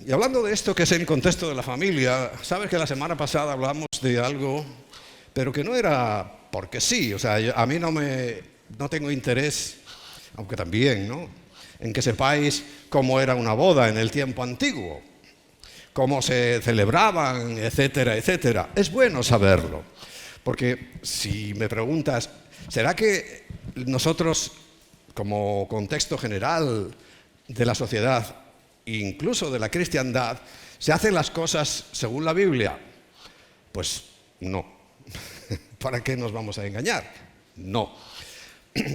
Y hablando de esto que es en contexto de la familia, sabes que la semana pasada hablamos de algo, pero que no era porque sí, o sea, a mí no tengo interés, aunque también, ¿no?, en que sepáis cómo era una boda en el tiempo antiguo, cómo se celebraban, etcétera, etcétera. Es bueno saberlo, porque si me preguntas, ¿será que nosotros, como contexto general de la sociedad, incluso de la cristiandad, se hacen las cosas según la Biblia? Pues no. ¿Para qué nos vamos a engañar? No.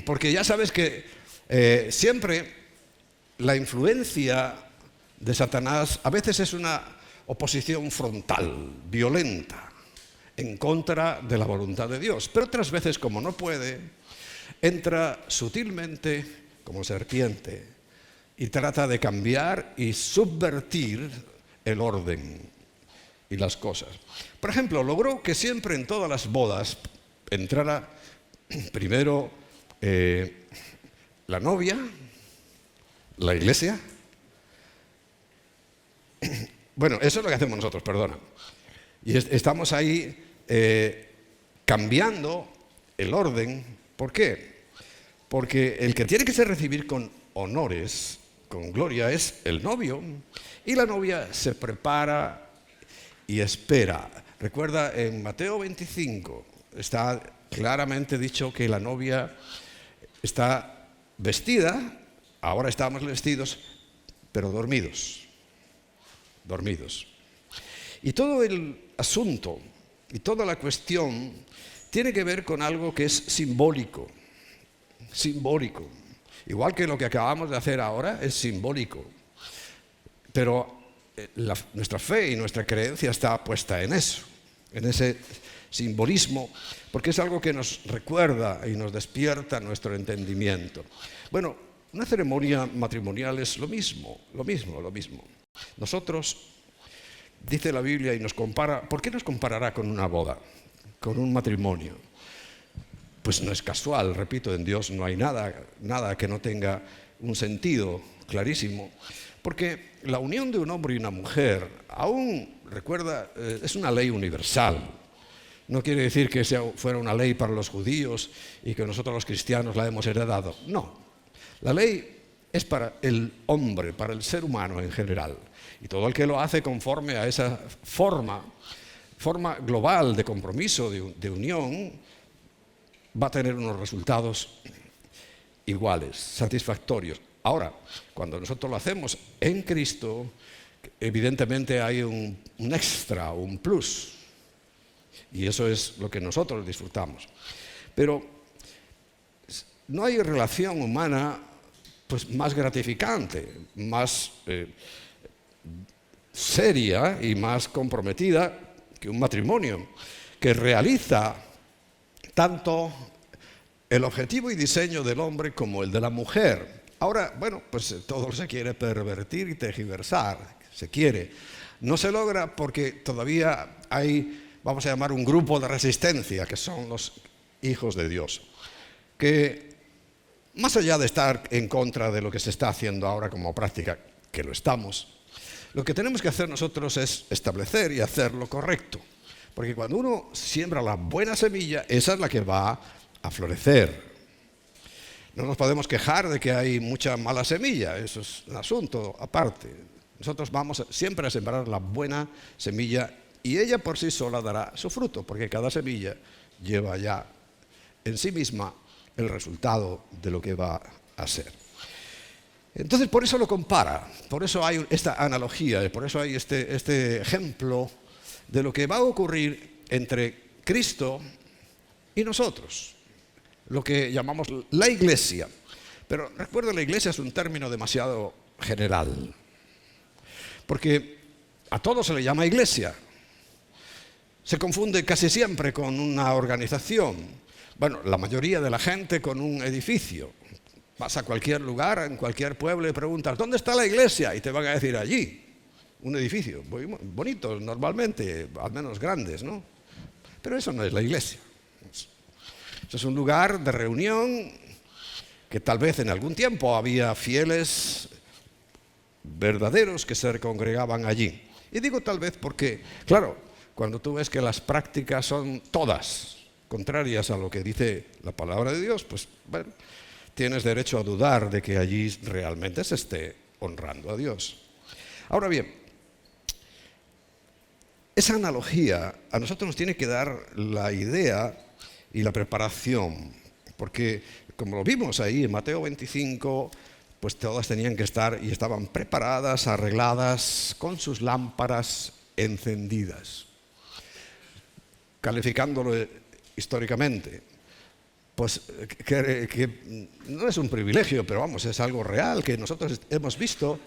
Porque ya sabes que siempre la influencia de Satanás a veces es una oposición frontal, violenta, en contra de la voluntad de Dios. Pero otras veces, como no puede, entra sutilmente como serpiente y trata de cambiar y subvertir el orden y las cosas. Por ejemplo, logró que siempre en todas las bodas entrara primero la novia, la iglesia. Bueno, eso es lo que hacemos nosotros, perdona. Y estamos ahí cambiando el orden. ¿Por qué? Porque el que tiene que ser recibido con honores, con gloria, es el novio. Y la novia se prepara y espera. Recuerda, en Mateo 25 está claramente dicho que la novia está vestida, ahora estamos vestidos, pero dormidos. Y todo el asunto y toda la cuestión tiene que ver con algo que es simbólico. Igual que lo que acabamos de hacer ahora es simbólico. Pero nuestra fe y nuestra creencia está puesta en eso, en ese simbolismo, porque es algo que nos recuerda y nos despierta nuestro entendimiento. Bueno, una ceremonia matrimonial es lo mismo. Nosotros, dice la Biblia y nos compara, ¿por qué nos comparará con una boda, con un matrimonio? Pues no es casual, repito, en Dios no hay nada que no tenga un sentido clarísimo, porque la unión de un hombre y una mujer, aún, recuerda, es una ley universal. No quiere decir que fuera una ley para los judíos y que nosotros los cristianos la hemos heredado. No, la ley es para el hombre, para el ser humano en general. Y todo el que lo hace conforme a esa forma global de compromiso, de unión, va a tener unos resultados iguales, satisfactorios. Ahora, cuando nosotros lo hacemos en Cristo, evidentemente hay un extra, un plus. Y eso es lo que nosotros disfrutamos. Pero no hay relación humana pues más gratificante, más seria y más comprometida que un matrimonio que realiza tanto el objetivo y diseño del hombre como el de la mujer. Ahora, bueno, pues todo se quiere pervertir y tergiversar, se quiere. No se logra porque todavía hay, vamos a llamar, un grupo de resistencia, que son los hijos de Dios, que más allá de estar en contra de lo que se está haciendo ahora como práctica, que lo estamos, lo que tenemos que hacer nosotros es establecer y hacer lo correcto. Porque cuando uno siembra la buena semilla, esa es la que va a florecer. No nos podemos quejar de que hay mucha mala semilla, eso es un asunto aparte. Nosotros vamos siempre a sembrar la buena semilla y ella por sí sola dará su fruto, porque cada semilla lleva ya en sí misma el resultado de lo que va a ser. Entonces, por eso lo compara, por eso hay esta analogía, por eso hay este ejemplo de lo que va a ocurrir entre Cristo y nosotros, lo que llamamos la iglesia. Pero recuerda, la iglesia es un término demasiado general, porque a todo se le llama iglesia. Se confunde casi siempre con una organización. Bueno, la mayoría de la gente con un edificio. Vas a cualquier lugar, en cualquier pueblo y preguntas, ¿dónde está la iglesia? Y te van a decir allí. Un edificio, muy bonito normalmente, al menos grandes, ¿no? Pero eso no es la iglesia. Eso es un lugar de reunión que tal vez en algún tiempo había fieles verdaderos que se congregaban allí. Y digo tal vez porque, claro, cuando tú ves que las prácticas son todas contrarias a lo que dice la palabra de Dios, pues bueno, tienes derecho a dudar de que allí realmente se esté honrando a Dios. Ahora bien, esa analogía a nosotros nos tiene que dar la idea y la preparación, porque como lo vimos ahí en Mateo 25, pues todas tenían que estar y estaban preparadas, arregladas, con sus lámparas encendidas. Calificándolo históricamente, pues que no es un privilegio, pero vamos, es algo real que nosotros hemos visto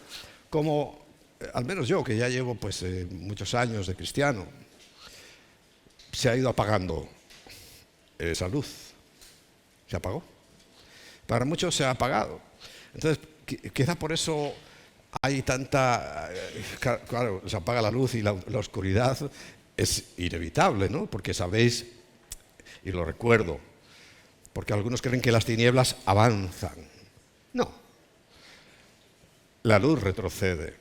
como, al menos yo, que ya llevo pues muchos años de cristiano, se ha ido apagando esa luz. Se apagó. Para muchos se ha apagado. Entonces, quizá por eso hay tanta... Claro, se apaga la luz y la oscuridad es inevitable, ¿no? Porque sabéis, y lo recuerdo, porque algunos creen que las tinieblas avanzan. No. La luz retrocede.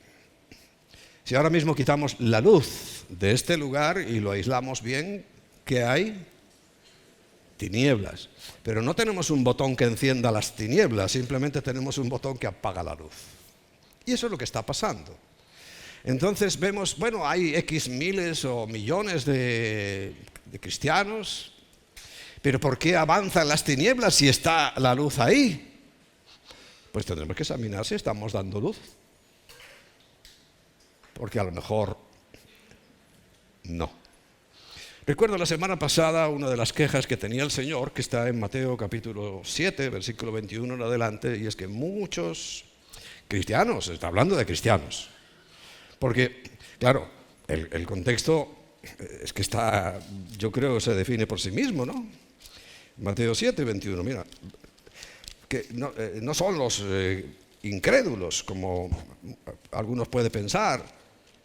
Si ahora mismo quitamos la luz de este lugar y lo aislamos bien, ¿qué hay? Tinieblas. Pero no tenemos un botón que encienda las tinieblas, simplemente tenemos un botón que apaga la luz. Y eso es lo que está pasando. Entonces vemos, bueno, hay X miles o millones de cristianos, pero ¿por qué avanzan las tinieblas si está la luz ahí? Pues tendremos que examinar si estamos dando luz. Porque a lo mejor no. Recuerdo la semana pasada una de las quejas que tenía el Señor, que está en Mateo capítulo 7, versículo 21 en adelante, y es que muchos cristianos, está hablando de cristianos, porque, claro, el contexto es que está, yo creo que se define por sí mismo, ¿no? Mateo 7, 21, mira, que no son los incrédulos, como algunos pueden pensar,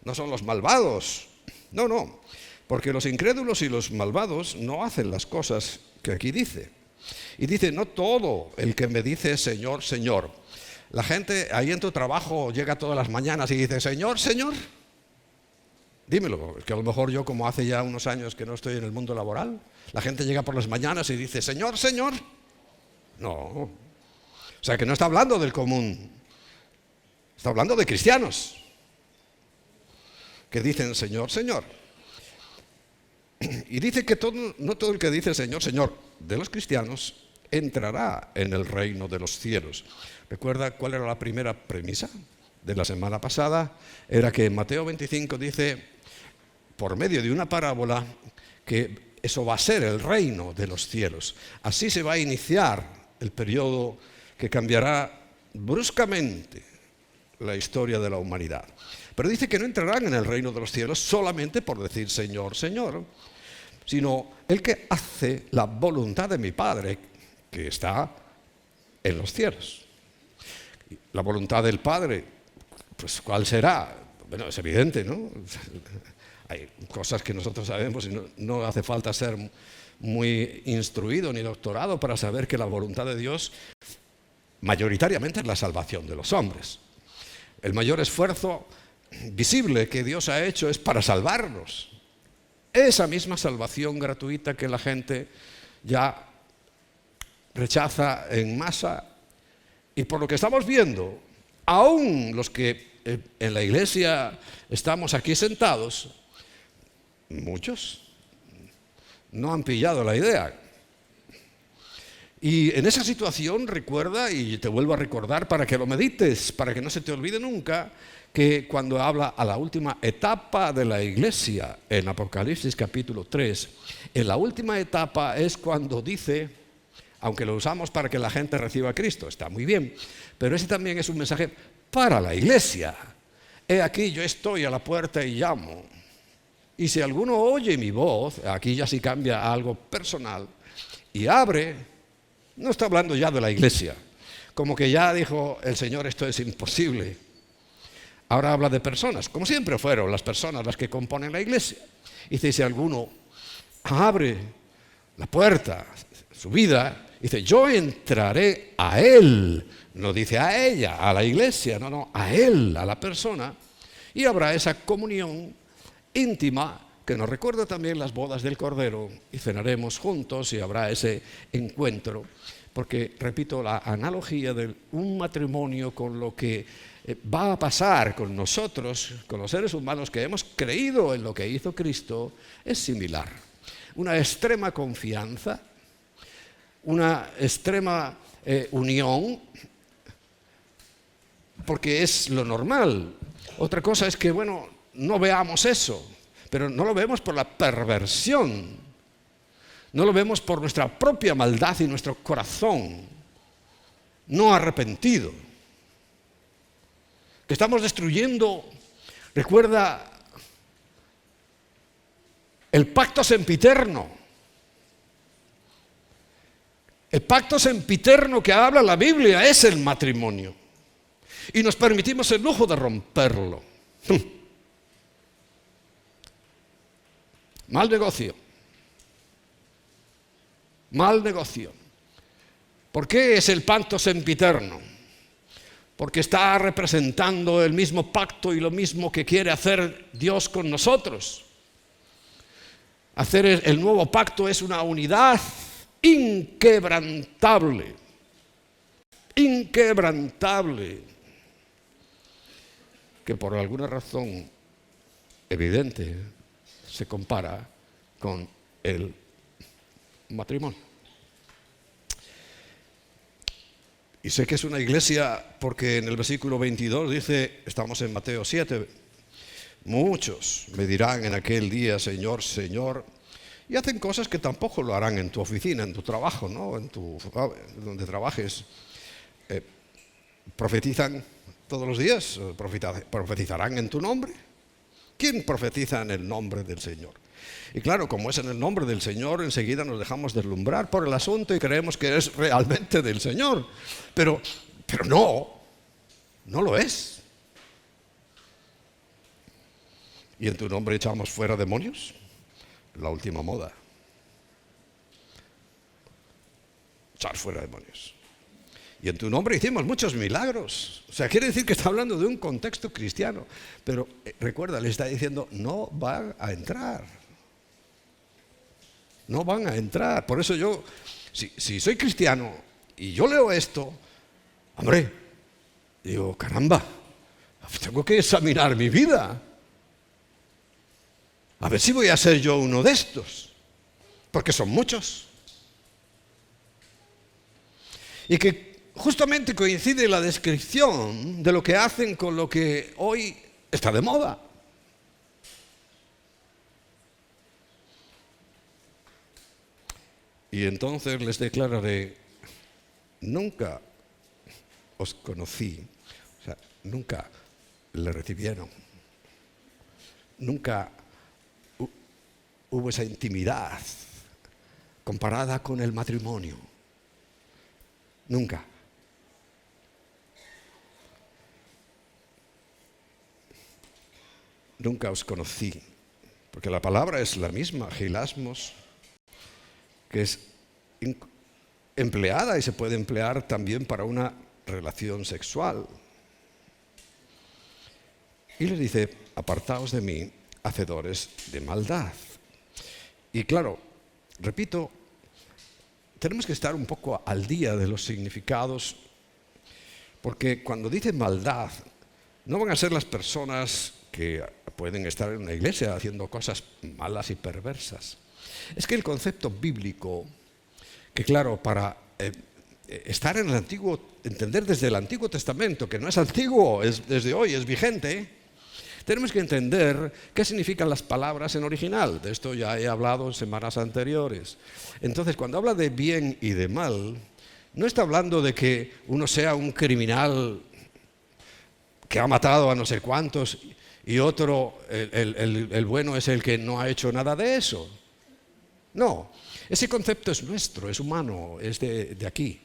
no son los malvados, no, porque los incrédulos y los malvados no hacen las cosas que aquí dice. Y dice, no todo el que me dice Señor, Señor. La gente ahí en tu trabajo llega todas las mañanas y dice, Señor, Señor. Dímelo, que a lo mejor yo, como hace ya unos años que no estoy en el mundo laboral, la gente llega por las mañanas y dice, Señor, Señor. No. O sea, que no está hablando del común. Está hablando de cristianos que dicen Señor, Señor. Y dice que no todo el que dice Señor, Señor de los cristianos entrará en el reino de los cielos. ¿Recuerda cuál era la primera premisa de la semana pasada? Era que en Mateo 25 dice, por medio de una parábola, que eso va a ser el reino de los cielos. Así se va a iniciar el periodo que cambiará bruscamente la historia de la humanidad. Pero dice que no entrarán en el reino de los cielos solamente por decir Señor, Señor, sino el que hace la voluntad de mi Padre que está en los cielos. La voluntad del Padre, pues ¿cuál será? Bueno, es evidente, ¿no? Hay cosas que nosotros sabemos y no hace falta ser muy instruido ni doctorado para saber que la voluntad de Dios mayoritariamente es la salvación de los hombres. El mayor esfuerzo visible que Dios ha hecho es para salvarnos. Esa misma salvación gratuita que la gente ya rechaza en masa. Y por lo que estamos viendo, aún los que en la iglesia estamos aquí sentados, muchos no han pillado la idea. Y en esa situación recuerda, y te vuelvo a recordar para que lo medites, para que no se te olvide nunca, que cuando habla a la última etapa de la iglesia en Apocalipsis capítulo 3, en la última etapa es cuando dice, aunque lo usamos para que la gente reciba a Cristo, está muy bien, pero ese también es un mensaje para la iglesia. He aquí, yo estoy a la puerta y llamo. Y si alguno oye mi voz, aquí ya sí cambia a algo personal, y abre, no está hablando ya de la iglesia, como que ya dijo el Señor, esto es imposible. Ahora habla de personas, como siempre fueron las personas las que componen la iglesia. Y dice, si alguno abre la puerta, su vida, Dice, yo entraré a él. No dice a ella, a la iglesia, no, a él, a la persona. Y habrá esa comunión íntima que nos recuerda también las bodas del Cordero. Y cenaremos juntos y habrá ese encuentro. Porque, repito, la analogía de un matrimonio con lo que va a pasar con nosotros, con los seres humanos que hemos creído en lo que hizo Cristo, es similar. Una extrema confianza, una extrema unión, porque es lo normal. Otra cosa es que, no veamos eso, pero no lo vemos por la perversión, no lo vemos por nuestra propia maldad y nuestro corazón no arrepentido. Que estamos destruyendo, recuerda, el pacto sempiterno. El pacto sempiterno que habla la Biblia es el matrimonio. Y nos permitimos el lujo de romperlo. Mal negocio. Mal negocio. ¿Por qué es el pacto sempiterno? Porque está representando el mismo pacto y lo mismo que quiere hacer Dios con nosotros. Hacer el nuevo pacto es una unidad inquebrantable. Inquebrantable. Que por alguna razón evidente se compara con el matrimonio. Y sé que es una iglesia porque en el versículo 22 dice, estamos en Mateo 7, muchos me dirán en aquel día, Señor, Señor, y hacen cosas que tampoco lo harán en tu oficina, en tu trabajo, ¿no? Donde trabajes. Profetizan todos los días, profetizarán en tu nombre. ¿Quién profetiza en el nombre del Señor? Y claro, como es en el nombre del Señor, enseguida nos dejamos deslumbrar por el asunto y creemos que es realmente del Señor. Pero no lo es. ¿Y en tu nombre echamos fuera demonios? La última moda. Echar fuera demonios. Y en tu nombre hicimos muchos milagros. O sea, quiere decir que está hablando de un contexto cristiano. Pero recuerda, le está diciendo, no van a entrar. No van a entrar. Por eso yo, si soy cristiano y yo leo esto, hombre, digo, caramba, tengo que examinar mi vida. A ver si voy a ser yo uno de estos. Porque son muchos. Y que justamente coincide la descripción de lo que hacen con lo que hoy está de moda. Y entonces les declararé, nunca os conocí, o sea, nunca le recibieron, nunca hubo esa intimidad comparada con el matrimonio, nunca. Nunca os conocí, porque la palabra es la misma, hilasmos, que es empleada y se puede emplear también para una relación sexual. Y le dice, apartaos de mí, hacedores de maldad. Y claro, repito, tenemos que estar un poco al día de los significados, porque cuando dice maldad, no van a ser las personas que pueden estar en una iglesia haciendo cosas malas y perversas. Es que el concepto bíblico, que claro, para estar en el Antiguo, entender desde el Antiguo Testamento, que no es antiguo, es desde hoy, es vigente, tenemos que entender qué significan las palabras en original. De esto ya he hablado en semanas anteriores. Entonces, cuando habla de bien y de mal, no está hablando de que uno sea un criminal que ha matado a no sé cuántos y otro, el bueno es el que no ha hecho nada de eso. No, ese concepto es nuestro, es humano, es de aquí.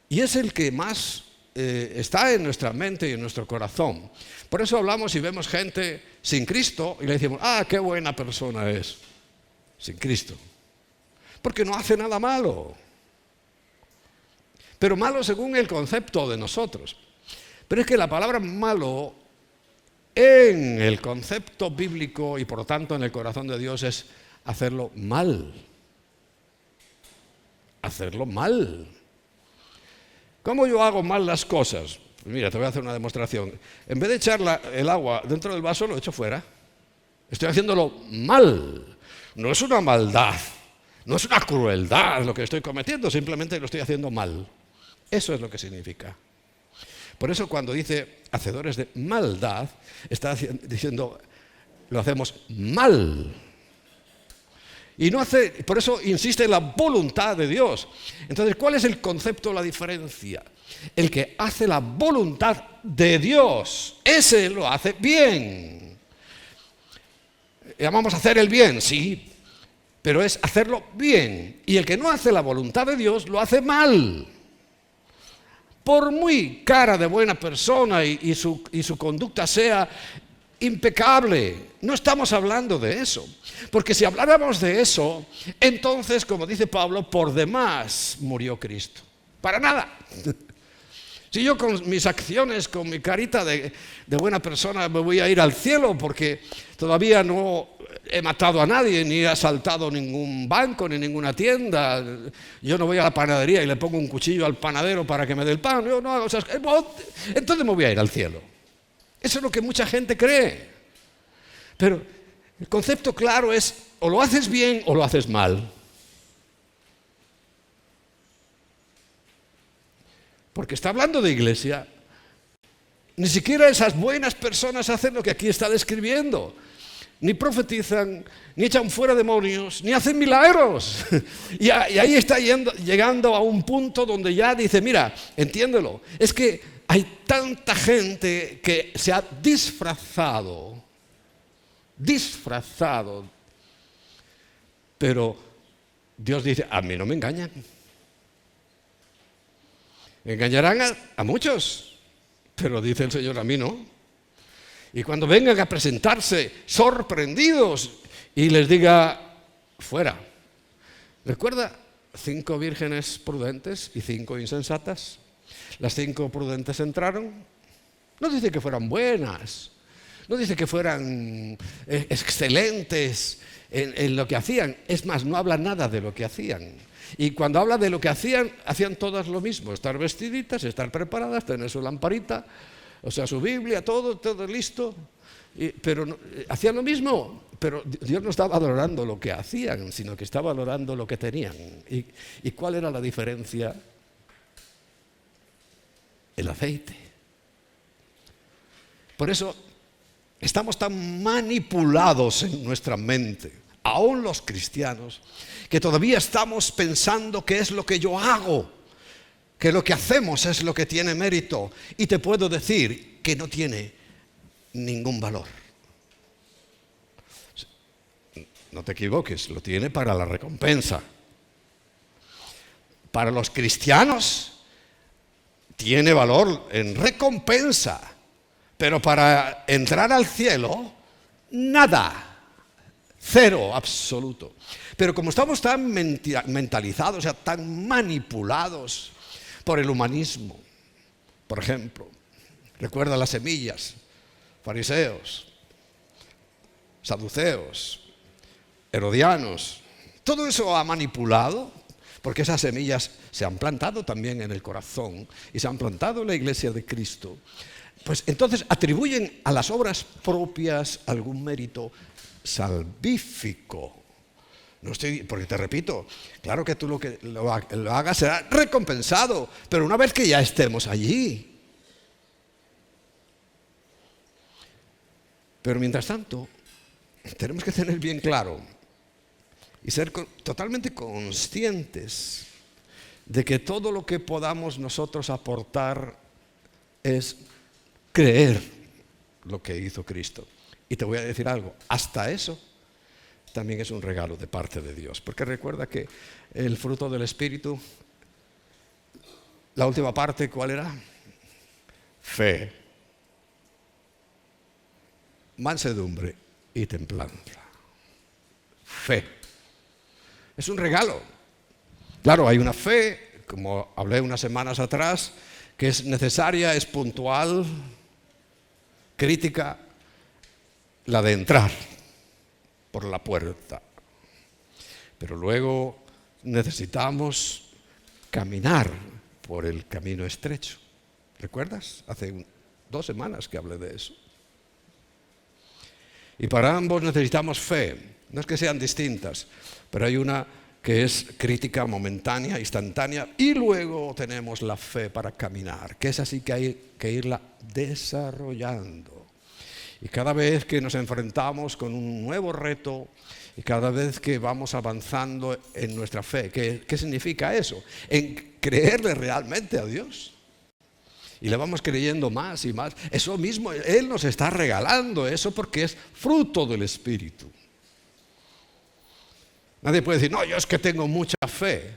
Y es el que más está en nuestra mente y en nuestro corazón. Por eso hablamos y vemos gente sin Cristo y le decimos, qué buena persona es, sin Cristo. Porque no hace nada malo. pero malo según el concepto de nosotros. Pero es que la palabra malo en el concepto bíblico y por lo tanto en el corazón de Dios es hacerlo mal. Hacerlo mal. ¿Cómo yo hago mal las cosas? Pues mira, te voy a hacer una demostración. En vez de echar el agua dentro del vaso, lo echo fuera. Estoy haciéndolo mal. No es una maldad, no es una crueldad lo que estoy cometiendo, simplemente lo estoy haciendo mal. Eso es lo que significa. Por eso cuando dice hacedores de maldad, está diciendo lo hacemos mal. Y no hace, por eso insiste en la voluntad de Dios. Entonces, ¿cuál es el concepto, la diferencia? El que hace la voluntad de Dios, ese lo hace bien. Llamamos hacer el bien, sí, pero es hacerlo bien. Y el que no hace la voluntad de Dios, lo hace mal. Por muy cara de buena persona y su conducta sea impecable, no estamos hablando de eso. Porque si habláramos de eso, entonces, como dice Pablo, por demás murió Cristo. Para nada. Si yo con mis acciones, con mi carita de buena persona me voy a ir al cielo porque todavía no he matado a nadie, ni he asaltado ningún banco, ni ninguna tienda. Yo no voy a la panadería y le pongo un cuchillo al panadero para que me dé el pan. Yo no hago esas cosas. Entonces me voy a ir al cielo. Eso es lo que mucha gente cree. Pero el concepto claro es o lo haces bien o lo haces mal. Porque está hablando de iglesia. Ni siquiera esas buenas personas hacen lo que aquí está describiendo. Ni profetizan, ni echan fuera demonios, ni hacen milagros. Y ahí está llegando a un punto donde ya dice, mira, entiéndelo, es que hay tanta gente que se ha disfrazado, pero Dios dice, a mí no me engañan. Engañarán a muchos, pero dice el Señor, a mí no. Y cuando vengan a presentarse sorprendidos y les diga, fuera. ¿Recuerda 5 vírgenes prudentes y 5 insensatas? Las 5 prudentes entraron. No dice que fueran buenas, no dice que fueran excelentes en lo que hacían. Es más, no habla nada de lo que hacían. Y cuando habla de lo que hacían todas lo mismo. Estar vestiditas, estar preparadas, tener su lamparita, o sea, su Biblia, todo listo. Pero hacían lo mismo. Pero Dios no estaba valorando lo que hacían, sino que estaba valorando lo que tenían. ¿Y cuál era la diferencia? El aceite. Por eso estamos tan manipulados en nuestra mente, aún los cristianos, que todavía estamos pensando qué es lo que yo hago, que lo que hacemos es lo que tiene mérito. Y te puedo decir que no tiene ningún valor. No te equivoques, lo tiene para la recompensa. Para los cristianos tiene valor en recompensa, pero para entrar al cielo, nada. Cero absoluto. Pero como estamos tan mentalizados, o sea, tan manipulados por el humanismo, por ejemplo, recuerda las semillas, fariseos, saduceos, herodianos, todo eso ha manipulado, porque esas semillas se han plantado también en el corazón y se han plantado en la iglesia de Cristo. Pues entonces atribuyen a las obras propias algún mérito salvífico. No estoy, porque te repito, claro que tú lo hagas será recompensado, pero una vez que ya estemos allí. Pero mientras tanto, tenemos que tener bien claro y ser totalmente conscientes de que todo lo que podamos nosotros aportar es creer lo que hizo Cristo. Y te voy a decir algo, hasta eso también es un regalo de parte de Dios. Porque recuerda que el fruto del Espíritu, la última parte, ¿cuál era? Fe, mansedumbre y templanza. Fe. Es un regalo. Claro, hay una fe como hablé unas semanas atrás, que es necesaria, es puntual, crítica, la de entrar por la puerta. Pero luego necesitamos caminar por el camino estrecho. ¿Recuerdas? Hace 2 semanas que hablé de eso. Y para ambos necesitamos fe. No es que sean distintas, pero hay una que es crítica momentánea, instantánea, y luego tenemos la fe para caminar, que es así que hay que irla desarrollando. Y cada vez que nos enfrentamos con un nuevo reto, y cada vez que vamos avanzando en nuestra fe, ¿qué significa eso? En creerle realmente a Dios. Y le vamos creyendo más y más. Eso mismo, Él nos está regalando eso porque es fruto del Espíritu. Nadie puede decir, no, yo es que tengo mucha fe.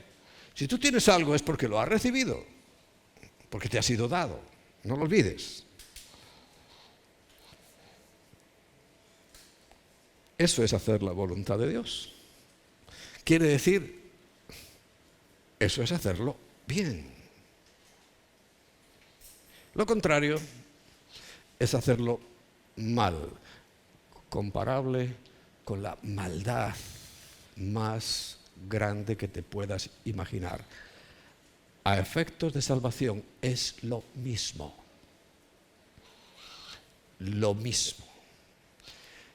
Si tú tienes algo es porque lo has recibido, porque te ha sido dado. No lo olvides. Eso es hacer la voluntad de Dios. Quiere decir, eso es hacerlo bien. Lo contrario es hacerlo mal, comparable con la maldad más grande que te puedas imaginar. A efectos de salvación es lo mismo. Lo mismo.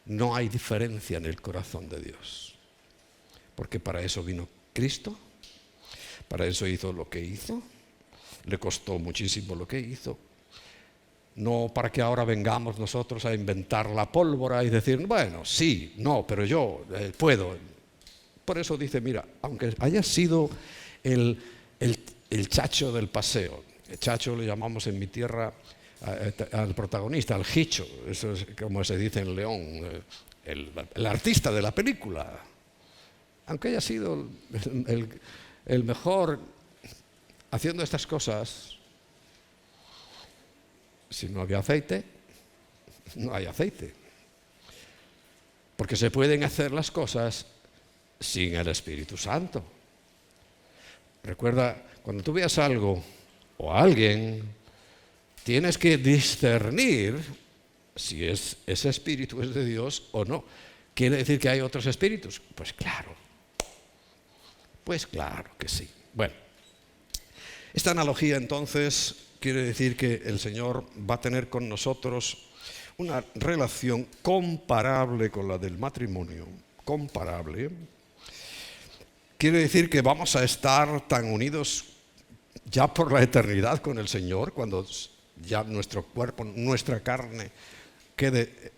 No hay diferencia en el corazón de Dios. Porque para eso vino Cristo, para eso hizo lo que hizo, le costó muchísimo lo que hizo. No para que ahora vengamos nosotros a inventar la pólvora y decir, bueno, sí, no, pero yo puedo. Por eso dice, mira, aunque haya sido el chacho del paseo, el chacho le llamamos en mi tierra al protagonista, al hicho, eso es como se dice en León, el artista de la película, aunque haya sido el mejor haciendo estas cosas, si no había aceite, no hay aceite. Porque se pueden hacer las cosas sin el Espíritu Santo. Recuerda, cuando tú veas algo o a alguien, tienes que discernir si ese espíritu es de Dios o no. ¿Quiere decir que hay otros espíritus? Pues claro que sí. Bueno, esta analogía entonces quiere decir que el Señor va a tener con nosotros una relación comparable con la del matrimonio, comparable. Quiere decir que vamos a estar tan unidos ya por la eternidad con el Señor, cuando ya nuestro cuerpo, nuestra carne quede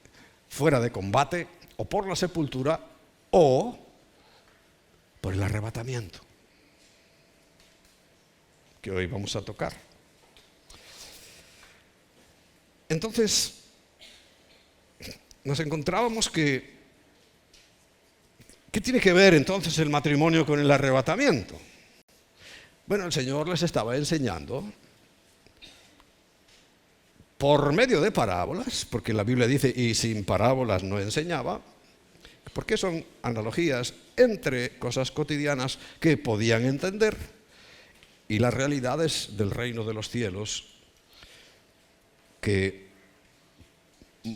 fuera de combate, o por la sepultura, o por el arrebatamiento, que hoy vamos a tocar. Entonces, nos encontrábamos que ¿qué tiene que ver entonces el matrimonio con el arrebatamiento? Bueno, el Señor les estaba enseñando por medio de parábolas, porque la Biblia dice, y sin parábolas no enseñaba, porque son analogías entre cosas cotidianas que podían entender y las realidades del reino de los cielos que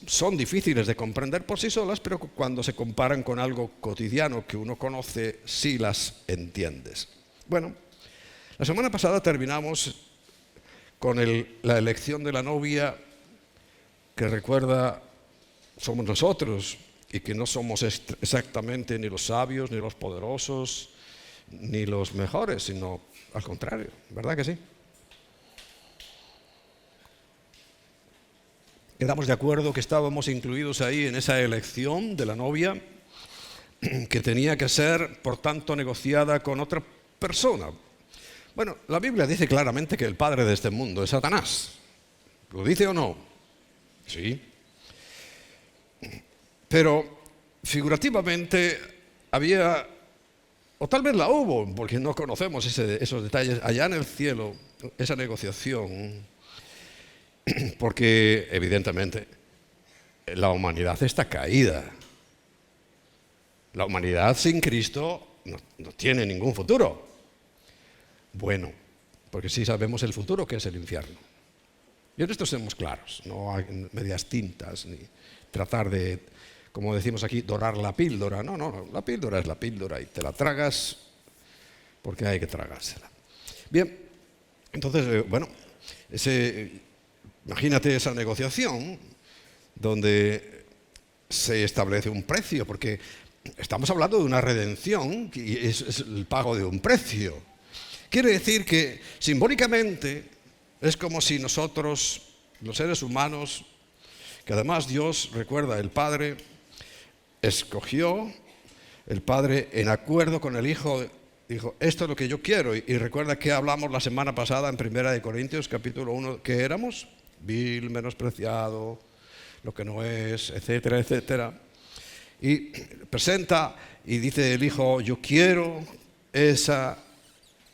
son difíciles de comprender por sí solas, pero cuando se comparan con algo cotidiano que uno conoce, sí las entiendes. Bueno, la semana pasada terminamos con la elección de la novia, que recuerda, somos nosotros, y que no somos exactamente ni los sabios, ni los poderosos, ni los mejores, sino al contrario, ¿verdad que sí? Quedamos de acuerdo que estábamos incluidos ahí en esa elección de la novia, que tenía que ser, por tanto, negociada con otra persona. Bueno, la Biblia dice claramente que el padre de este mundo es Satanás. ¿Lo dice o no? Sí. Pero figurativamente había, o tal vez la hubo, porque no conocemos esos detalles, allá en el cielo, esa negociación, porque evidentemente la humanidad está caída. La humanidad sin Cristo no tiene ningún futuro. Bueno, porque sí sabemos el futuro que es el infierno. Y en esto seamos claros, no hay medias tintas, ni tratar de, como decimos aquí, dorar la píldora. No, no, la píldora es la píldora y te la tragas porque hay que tragársela. Bien, entonces, bueno, imagínate esa negociación donde se establece un precio, porque estamos hablando de una redención y es el pago de un precio. Quiere decir que simbólicamente es como si nosotros, los seres humanos, que además Dios, recuerda, el Padre escogió, el Padre en acuerdo con el Hijo dijo, esto es lo que yo quiero. Y recuerda que hablamos la semana pasada en 1 Corintios capítulo 1, que éramos vil, menospreciado, lo que no es, etcétera, etcétera. Y presenta y dice el Hijo, yo quiero esa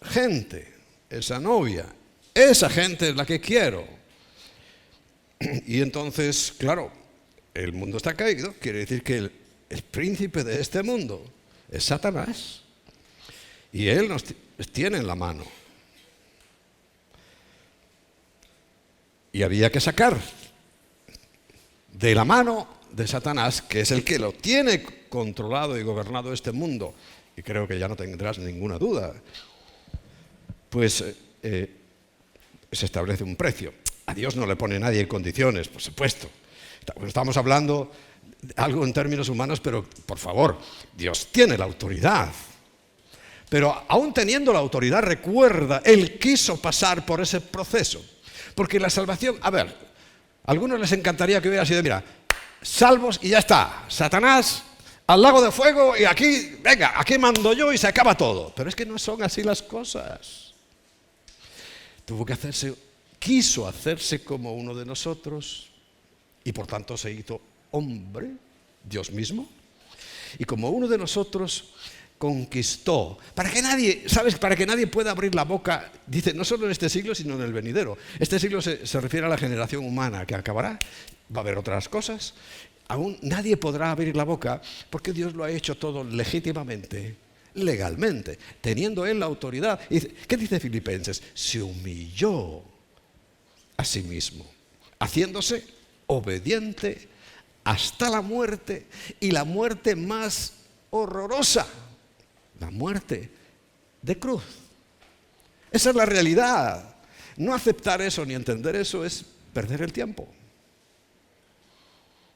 gente, esa novia, esa gente es la que quiero. Y entonces, claro, el mundo está caído, quiere decir que el príncipe de este mundo es Satanás. Y él nos tiene en la mano. Y había que sacar de la mano de Satanás, que es el que lo tiene controlado y gobernado este mundo, y creo que ya no tendrás ninguna duda, pues se establece un precio. A Dios no le pone nadie condiciones, por supuesto. Estamos hablando de algo en términos humanos, pero por favor, Dios tiene la autoridad. Pero aún teniendo la autoridad, recuerda, Él quiso pasar por ese proceso. Porque la salvación, a ver, a algunos les encantaría que hubiera sido, mira, salvos y ya está. Satanás al lago de fuego y aquí, venga, aquí mando yo y se acaba todo. Pero es que no son así las cosas. Quiso hacerse como uno de nosotros y por tanto se hizo hombre, Dios mismo. Y como uno de nosotros conquistó, para que nadie pueda abrir la boca, dice, no solo en este siglo, sino en el venidero. Este siglo se refiere a la generación humana que acabará, va a haber otras cosas. Aún nadie podrá abrir la boca porque Dios lo ha hecho todo legítimamente, legalmente, teniendo Él la autoridad. ¿Qué dice Filipenses? Se humilló a sí mismo, haciéndose obediente hasta la muerte, y la muerte más horrorosa, la muerte de cruz. Esa es la realidad. No aceptar eso ni entender eso es perder el tiempo,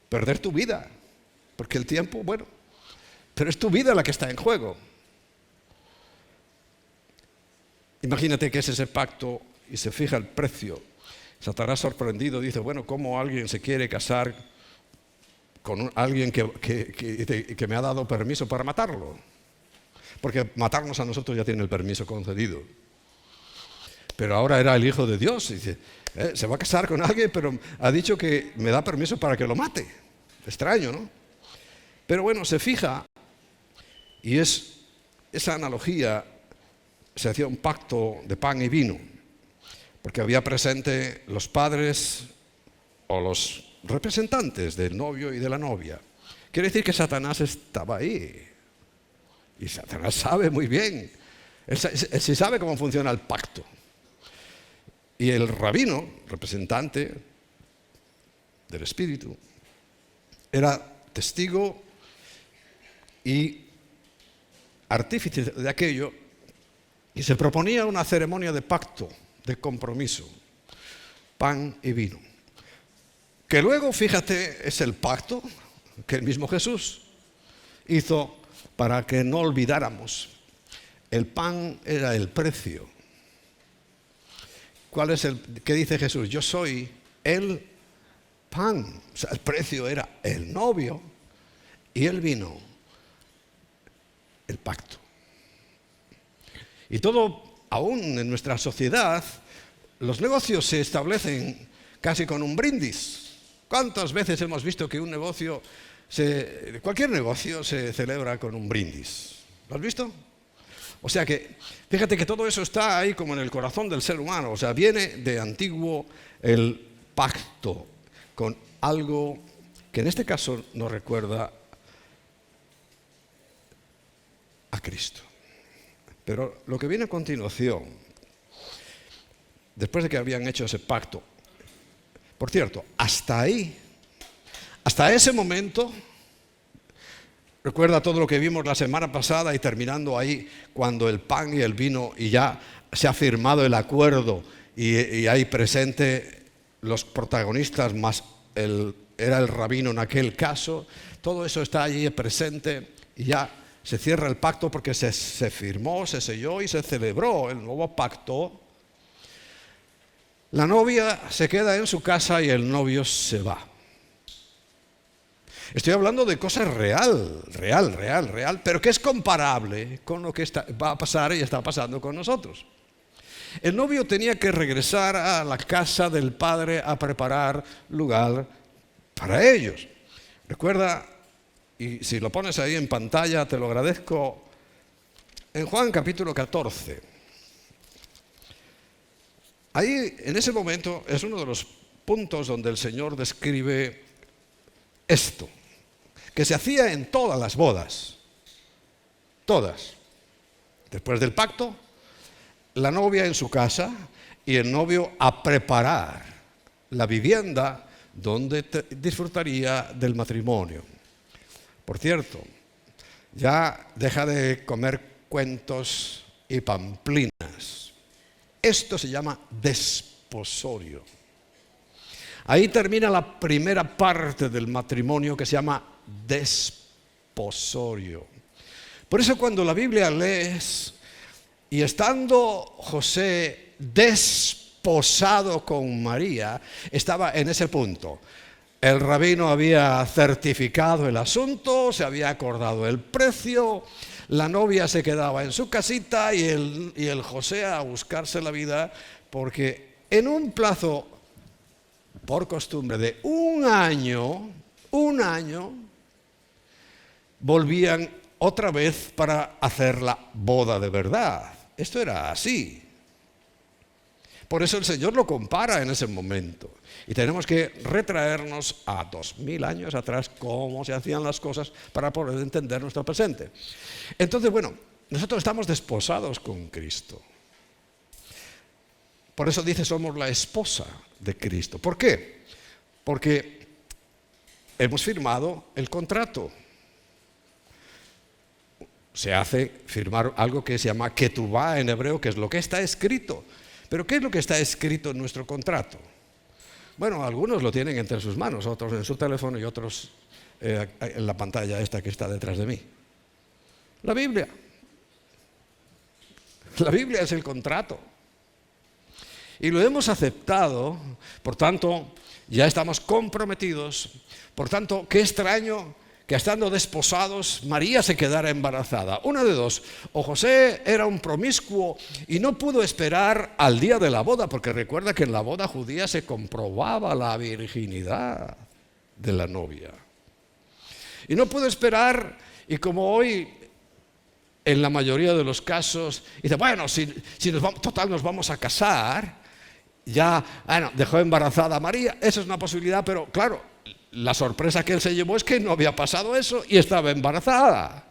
perder tu vida, porque el tiempo, bueno, pero es tu vida la que está en juego. Imagínate que es ese pacto y se fija el precio. Satanás sorprendido dice, bueno, ¿cómo alguien se quiere casar con alguien que me ha dado permiso para matarlo? Porque matarnos a nosotros ya tiene el permiso concedido. Pero ahora era el Hijo de Dios. Y dice, se va a casar con alguien, pero ha dicho que me da permiso para que lo mate. Extraño, ¿no? Pero bueno, se fija, y esa analogía, se hacía un pacto de pan y vino, porque había presente los padres o los representantes del novio y de la novia. Quiere decir que Satanás estaba ahí. Y Satanás sabe muy bien. Él sí sabe cómo funciona el pacto. Y el rabino, representante del Espíritu, era testigo y artífice de aquello, y se proponía una ceremonia de pacto, de compromiso, pan y vino. Que luego, fíjate, es el pacto que el mismo Jesús hizo para que no olvidáramos. El pan era el precio. ¿Qué dice Jesús? Yo soy el pan. O sea, el precio era el novio y el vino, el pacto. Y todo, aún en nuestra sociedad, los negocios se establecen casi con un brindis. ¿Cuántas veces hemos visto que cualquier negocio se celebra con un brindis? ¿Lo has visto? O sea que, fíjate que todo eso está ahí como en el corazón del ser humano. O sea, viene de antiguo el pacto con algo que en este caso nos recuerda a Cristo. Pero lo que viene a continuación después de que habían hecho ese pacto. Por cierto, hasta ahí, hasta ese momento, recuerda todo lo que vimos la semana pasada y terminando ahí, cuando el pan y el vino y ya se ha firmado el acuerdo y hay presente los protagonistas más era el rabino en aquel caso, todo eso está allí presente y ya se cierra el pacto porque se firmó, se selló y se celebró el nuevo pacto. La novia se queda en su casa y el novio se va. Estoy hablando de cosas real, pero que es comparable con lo que va a pasar y está pasando con nosotros. El novio tenía que regresar a la casa del padre a preparar lugar para ellos. Recuerda, y si lo pones ahí en pantalla, te lo agradezco, en Juan capítulo 14. Ahí, en ese momento, es uno de los puntos donde el Señor describe esto, que se hacía en todas las bodas, todas. Después del pacto, la novia en su casa y el novio a preparar la vivienda donde disfrutaría del matrimonio. Por cierto, ya deja de comer cuentos y pamplinas. Esto se llama desposorio. Ahí termina la primera parte del matrimonio que se llama desposorio. Por eso cuando la Biblia lees, y estando José desposado con María, estaba en ese punto. El rabino había certificado el asunto, se había acordado el precio, la novia se quedaba en su casita y el José a buscarse la vida, porque en un plazo, por costumbre, de un año, volvían otra vez para hacer la boda de verdad. Esto era así. Por eso el Señor lo compara en ese momento. Y tenemos que retraernos a 2000 años atrás cómo se hacían las cosas para poder entender nuestro presente. Entonces, bueno, nosotros estamos desposados con Cristo. Por eso dice, somos la esposa de Cristo. ¿Por qué? Porque hemos firmado el contrato. Se hace firmar algo que se llama ketubá en hebreo, que es lo que está escrito. ¿Pero qué es lo que está escrito en nuestro contrato? Bueno, algunos lo tienen entre sus manos, otros en su teléfono y otros en la pantalla esta que está detrás de mí. La Biblia. La Biblia es el contrato. Y lo hemos aceptado, por tanto, ya estamos comprometidos. Por tanto, qué extraño que estando desposados, María se quedara embarazada. Una de dos, o José era un promiscuo y no pudo esperar al día de la boda, porque recuerda que en la boda judía se comprobaba la virginidad de la novia. Y no pudo esperar, y como hoy, en la mayoría de los casos, dice, bueno, si nos vamos a casar, ya, bueno, dejó embarazada a María, esa es una posibilidad, pero claro, la sorpresa que él se llevó es que no había pasado eso y estaba embarazada.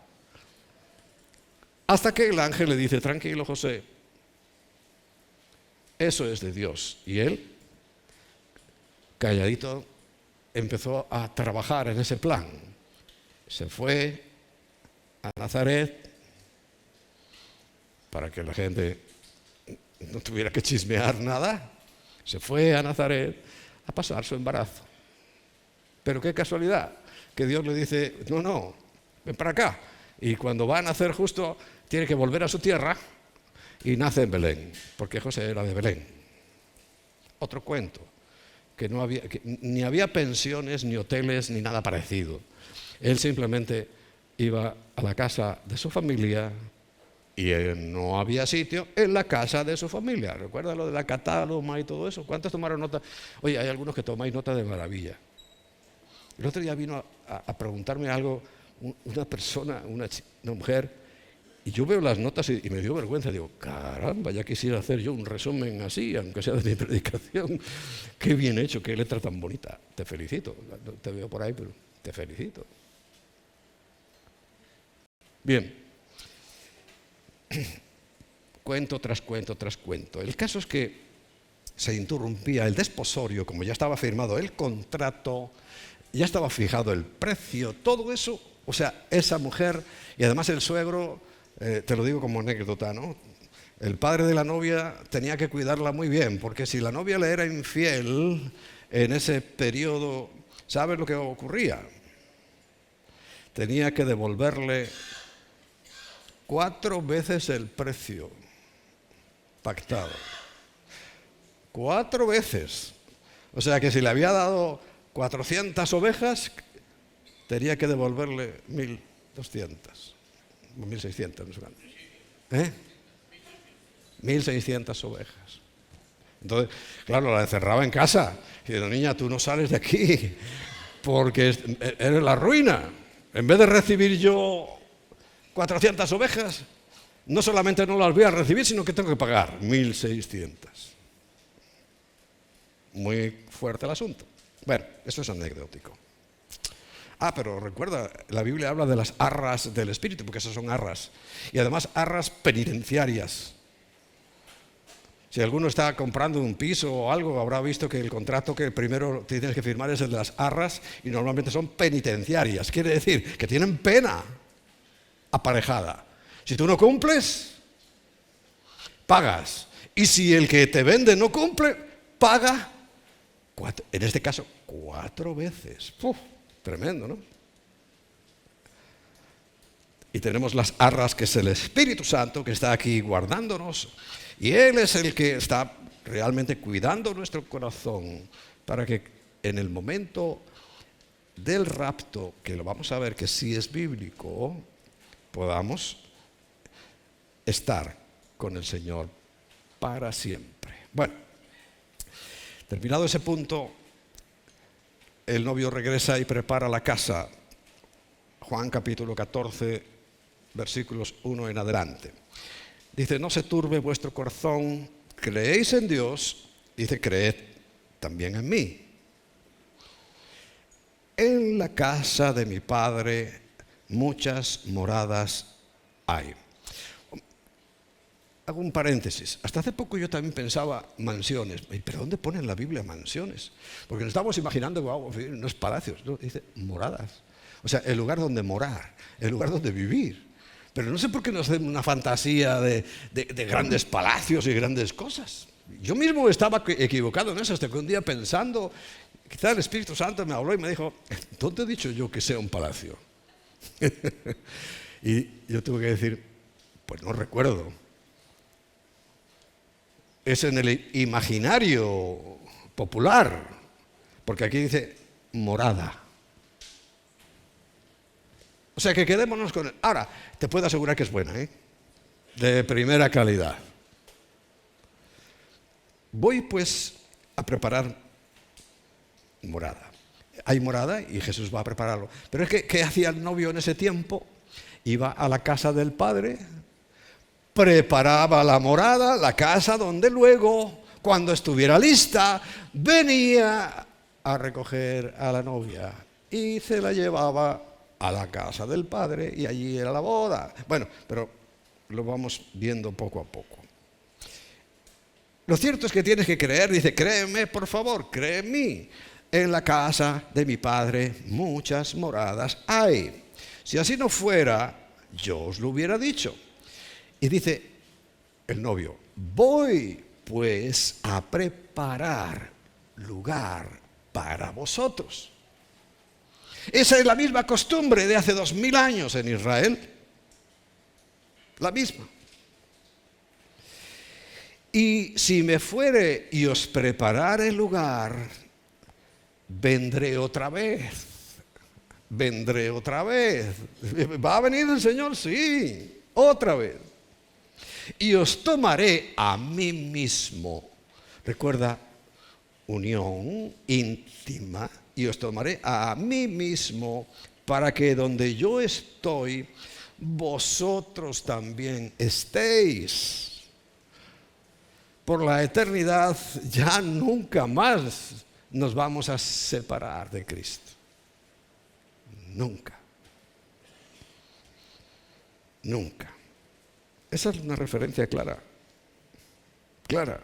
Hasta que el ángel le dice, tranquilo José, eso es de Dios. Y él, calladito, empezó a trabajar en ese plan. Se fue a Nazaret para que la gente no tuviera que chismear nada. Se fue a Nazaret a pasar su embarazo. Pero qué casualidad, que Dios le dice, no, ven para acá. Y cuando va a nacer justo, tiene que volver a su tierra y nace en Belén, porque José era de Belén. Otro cuento, que ni había pensiones, ni hoteles, ni nada parecido. Él simplemente iba a la casa de su familia y no había sitio en la casa de su familia. ¿Recuerda lo de la catáloma y todo eso? ¿Cuántos tomaron nota? Oye, hay algunos que tomáis nota de maravilla. El otro día vino a preguntarme algo una persona, una mujer, y yo veo las notas y me dio vergüenza. Digo, caramba, ya quisiera hacer yo un resumen así, aunque sea de mi predicación. Qué bien hecho, qué letra tan bonita. Te felicito. No te veo por ahí, pero te felicito. Bien. Cuento tras cuento tras cuento. El caso es que se interrumpía el desposorio, como ya estaba firmado el contrato, ya estaba fijado el precio, todo eso, o sea, esa mujer y además el suegro, te lo digo como anécdota, ¿no? El padre de la novia tenía que cuidarla muy bien, porque si la novia le era infiel en ese periodo, ¿sabes lo que ocurría? Tenía que devolverle 4 veces el precio pactado. 4 veces. O sea que si le había dado 400 ovejas, tenía que devolverle 1.200, 1.600, no sé cuánto. 1.600 ovejas. Entonces, claro, la encerraba en casa. Y dijo, niña, tú no sales de aquí, porque eres la ruina. En vez de recibir yo 400 ovejas, no solamente no las voy a recibir, sino que tengo que pagar 1.600. Muy fuerte el asunto. Bueno, eso es anecdótico. Pero recuerda, la Biblia habla de las arras del Espíritu, porque esas son arras. Y además arras penitenciarias. Si alguno está comprando un piso o algo, habrá visto que el contrato que primero tienes que firmar es el de las arras y normalmente son penitenciarias. Quiere decir que tienen pena aparejada. Si tú no cumples, pagas. Y si el que te vende no cumple, paga, en este caso, 4 veces. ¡Uf! Tremendo, ¿no? Y tenemos las arras, que es el Espíritu Santo, que está aquí guardándonos. Y Él es el que está realmente cuidando nuestro corazón para que en el momento del rapto, que lo vamos a ver que sí es bíblico, podamos estar con el Señor para siempre. Bueno, terminado ese punto, el novio regresa y prepara la casa. Juan capítulo 14, versículos 1 en adelante. Dice, no se turbe vuestro corazón, creéis en Dios, dice, creed también en mí. En la casa de mi Padre muchas moradas hay. Hago un paréntesis. Hasta hace poco yo también pensaba mansiones. ¿Pero dónde pone en la Biblia mansiones? Porque nos estamos imaginando, wow, unos palacios. No, dice moradas. O sea, el lugar donde morar, el lugar donde vivir. Pero no sé por qué nos hacemos una fantasía de grandes palacios y grandes cosas. Yo mismo estaba equivocado en eso, hasta que un día pensando, quizá el Espíritu Santo me habló y me dijo, ¿dónde he dicho yo que sea un palacio? Y yo tuve que decir, pues no recuerdo. Es en el imaginario popular, porque aquí dice morada. O sea que quedémonos con él. Ahora, te puedo asegurar que es buena, de primera calidad. Voy pues a preparar morada. Hay morada y Jesús va a prepararlo. Pero es que, ¿qué hacía el novio en ese tiempo? Iba a la casa del padre, preparaba la morada, la casa donde luego, cuando estuviera lista, venía a recoger a la novia y se la llevaba a la casa del padre y allí era la boda. Bueno, pero lo vamos viendo poco a poco. Lo cierto es que tienes que creer, dice, créeme por favor, cree en mí. En la casa de mi Padre muchas moradas hay. Si así no fuera, yo os lo hubiera dicho. Y dice el novio, voy pues a preparar lugar para vosotros. Esa es la misma costumbre de hace 2000 años en Israel. La misma. Y si me fuere y os preparare lugar, vendré otra vez. Vendré otra vez. ¿Va a venir el Señor? Sí, otra vez. Y os tomaré a mí mismo. Recuerda, unión íntima. Y os tomaré a mí mismo para que donde yo estoy, vosotros también estéis. Por la eternidad ya nunca más nos vamos a separar de Cristo. Nunca. Nunca. Esa es una referencia clara. Clara.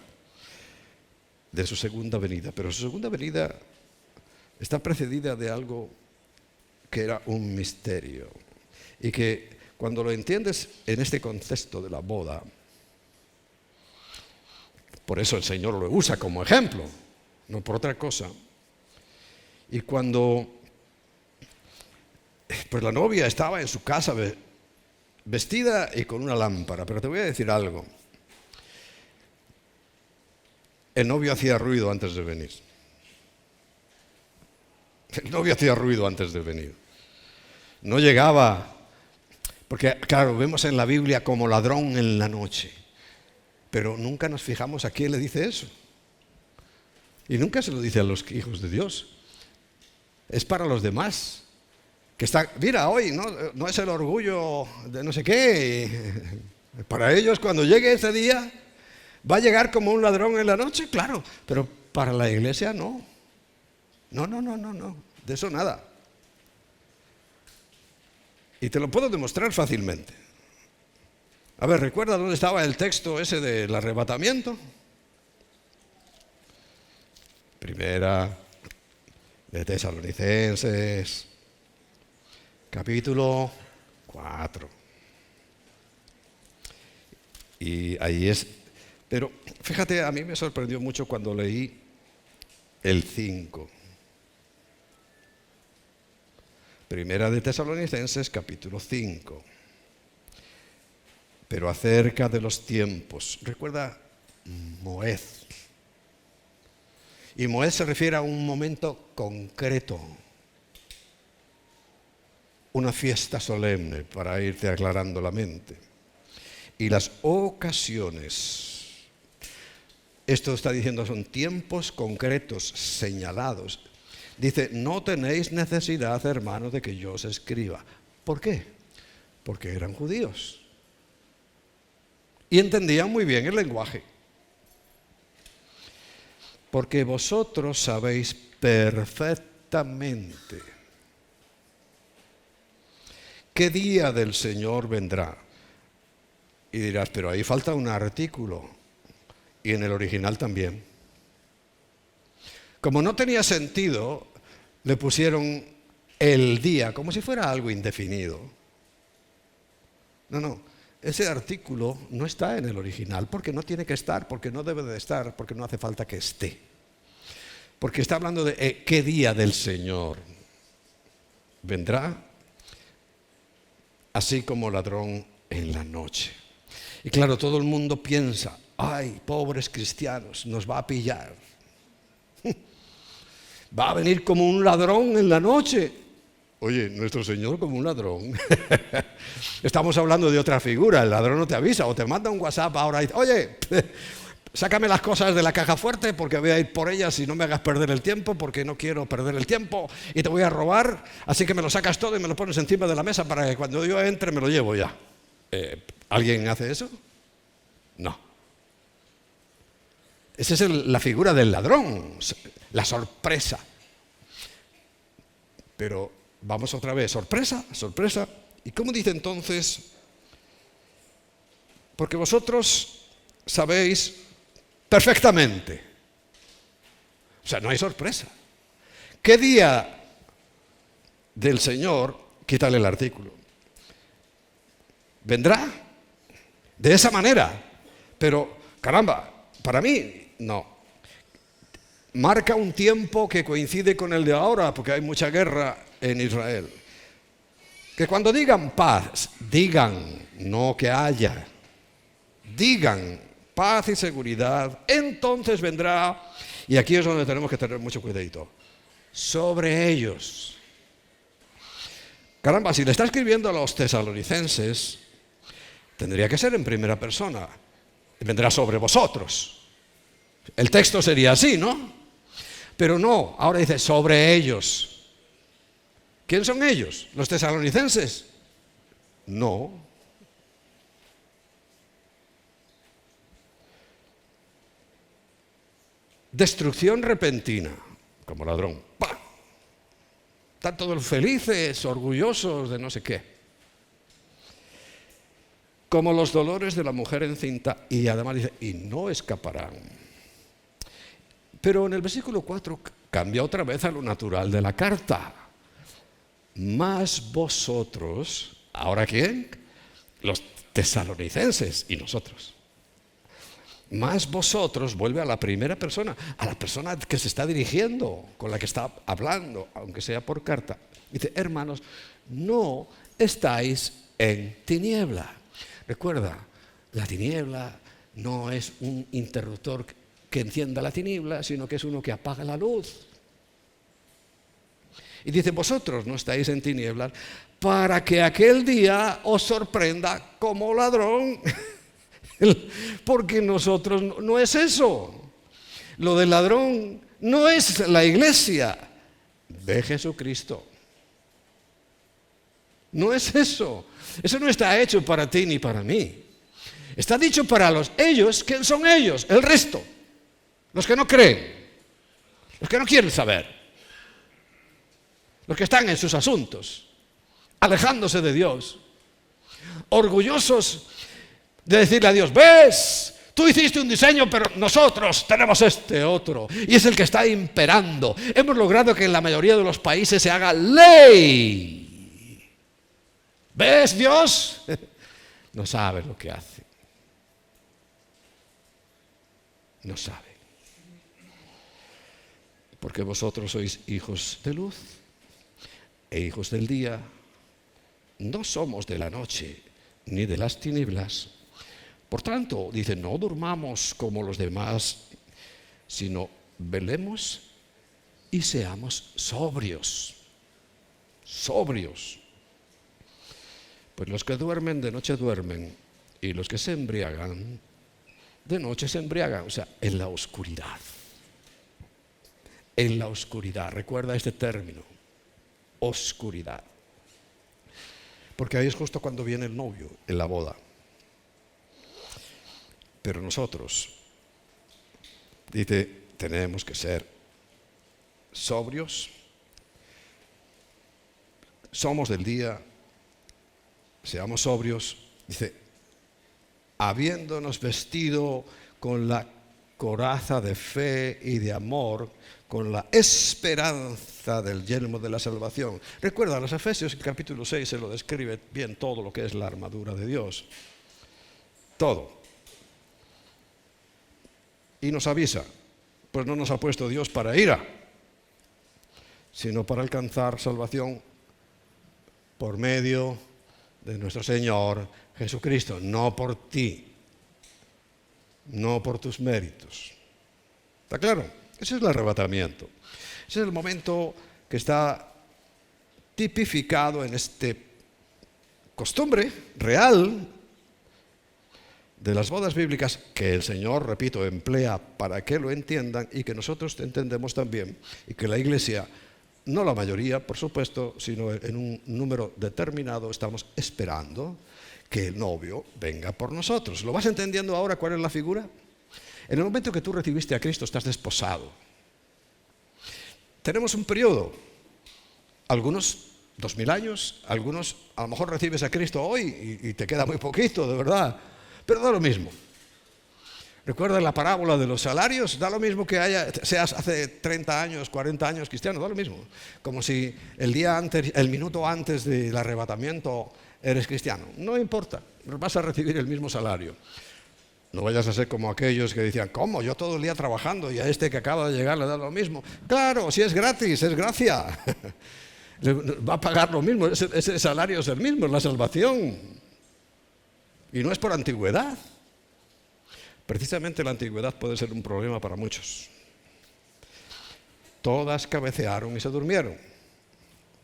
de su segunda venida. Pero su segunda venida está precedida de algo que era un misterio. Y que cuando lo entiendes en este contexto de la boda, por eso el Señor lo usa como ejemplo, no por otra cosa. Y cuando pues la novia estaba en su casa vestida y con una lámpara, pero te voy a decir algo. El novio hacía ruido antes de venir. El novio hacía ruido antes de venir. No llegaba, porque claro, vemos en la Biblia como ladrón en la noche, pero nunca nos fijamos a quién le dice eso. Y nunca se lo dice a los hijos de Dios. Es para los demás. Que está, mira, hoy no es el orgullo de no sé qué. Para ellos, cuando llegue ese día, va a llegar como un ladrón en la noche, claro. Pero para la iglesia no. No. De eso nada. Y te lo puedo demostrar fácilmente. A ver, ¿recuerda dónde estaba el texto ese del arrebatamiento? Primera de Tesalonicenses, capítulo 4. Y ahí es. Pero fíjate, a mí me sorprendió mucho cuando leí el 5. Primera de Tesalonicenses, capítulo 5. Pero acerca de los tiempos. Recuerda Moed. Y Moed se refiere a un momento concreto. Una fiesta solemne, para irte aclarando la mente. Y las ocasiones. Esto está diciendo, son tiempos concretos, señalados. Dice, no tenéis necesidad, hermanos, de que yo os escriba. ¿Por qué? Porque eran judíos. Y entendían muy bien el lenguaje. Porque vosotros sabéis perfectamente qué día del Señor vendrá. Y dirás, pero ahí falta un artículo. Y en el original también. Como no tenía sentido, le pusieron el día, como si fuera algo indefinido. No, ese artículo no está en el original, porque no tiene que estar, porque no debe de estar, porque no hace falta que esté. Porque está hablando de qué día del Señor vendrá, así como ladrón en la noche. Y claro, todo el mundo piensa, ay, pobres cristianos, nos va a pillar. Va a venir como un ladrón en la noche. Oye, nuestro Señor como un ladrón. Estamos hablando de otra figura. El ladrón no te avisa o te manda un WhatsApp ahora y dice, oye, sácame las cosas de la caja fuerte porque voy a ir por ellas y no me hagas perder el tiempo porque no quiero perder el tiempo y te voy a robar. Así que me lo sacas todo y me lo pones encima de la mesa para que cuando yo entre me lo llevo ya. ¿Alguien hace eso? No. Esa es la figura del ladrón, la sorpresa. Pero vamos otra vez, sorpresa. ¿Y cómo dice entonces? Porque vosotros sabéis perfectamente. O sea, no hay sorpresa. ¿Qué día del Señor? Quítale el artículo. ¿Vendrá? De esa manera. Pero, caramba, para mí, no. Marca un tiempo que coincide con el de ahora, porque hay mucha guerra en Israel. Que cuando digan paz, digan, no que haya. Digan paz y seguridad, entonces vendrá, y aquí es donde tenemos que tener mucho cuidadito, sobre ellos. Caramba, si le está escribiendo a los tesalonicenses, tendría que ser en primera persona. Vendrá sobre vosotros. El texto sería así, ¿no? Pero no, ahora dice sobre ellos. ¿Quién son ellos? ¿Los tesalonicenses? No. Destrucción repentina, como ladrón. ¡Pah! Están todos felices, orgullosos de no sé qué. Como los dolores de la mujer encinta, y además dice, y no escaparán. Pero en el versículo 4 cambia otra vez a lo natural de la carta. Más vosotros, ¿ahora quién? Los tesalonicenses y nosotros. Más vosotros, vuelve a la primera persona, a la persona que se está dirigiendo, con la que está hablando, aunque sea por carta. Dice, hermanos, no estáis en tiniebla. Recuerda, la tiniebla no es un interruptor que encienda la tiniebla, sino que es uno que apaga la luz. Y dice, vosotros no estáis en tinieblas para que aquel día os sorprenda como ladrón. Porque nosotros no es eso. Lo del ladrón no es la iglesia de Jesucristo. No es eso. Eso no está hecho para ti ni para mí. Está dicho para ellos. ¿Quién son ellos? El resto. Los que no creen. Los que no quieren saber. Los que están en sus asuntos. Alejándose de Dios. Orgullosos de decirle a Dios, ¿ves? Tú hiciste un diseño, pero nosotros tenemos este otro. Y es el que está imperando. Hemos logrado que en la mayoría de los países se haga ley. ¿Ves, Dios? No sabe lo que hace. No sabe. Porque vosotros sois hijos de luz e hijos del día. No somos de la noche ni de las tinieblas. Por tanto, dice, no durmamos como los demás, sino velemos y seamos sobrios. Sobrios. Pues los que duermen de noche duermen, y los que se embriagan de noche se embriagan, o sea, en la oscuridad. En la oscuridad, recuerda este término, oscuridad. Porque ahí es justo cuando viene el novio, en la boda. Pero nosotros, dice, tenemos que ser sobrios, somos del día, seamos sobrios, dice, habiéndonos vestido con la coraza de fe y de amor, con la esperanza del yelmo de la salvación. Recuerda, los Efesios, el capítulo 6, se lo describe bien todo lo que es la armadura de Dios. Todo. Y nos avisa, pues no nos ha puesto Dios para ira, sino para alcanzar salvación por medio de nuestro Señor Jesucristo, no por ti, no por tus méritos. ¿Está claro? Ese es el arrebatamiento. Ese es el momento que está tipificado en este costumbre real de las bodas bíblicas que el Señor, repito, emplea para que lo entiendan y que nosotros entendemos también, y que la Iglesia, no la mayoría, por supuesto, sino en un número determinado, estamos esperando que el novio venga por nosotros. ¿Lo vas entendiendo ahora cuál es la figura? En el momento que tú recibiste a Cristo estás desposado. Tenemos un periodo, algunos 2000 años, algunos a lo mejor recibes a Cristo hoy y te queda muy poquito, de verdad. Pero da lo mismo. ¿Recuerdas la parábola de los salarios? Da lo mismo que seas hace 30 años, 40 años cristiano, da lo mismo. Como si el minuto antes del arrebatamiento eres cristiano. No importa, vas a recibir el mismo salario. No vayas a ser como aquellos que decían, ¿cómo? Yo todo el día trabajando y a este que acaba de llegar le da lo mismo. Claro, si es gratis, es gracia. Va a pagar lo mismo, ese salario es el mismo, es la salvación. Y no es por antigüedad. Precisamente la antigüedad puede ser un problema para muchos. Todas cabecearon y se durmieron.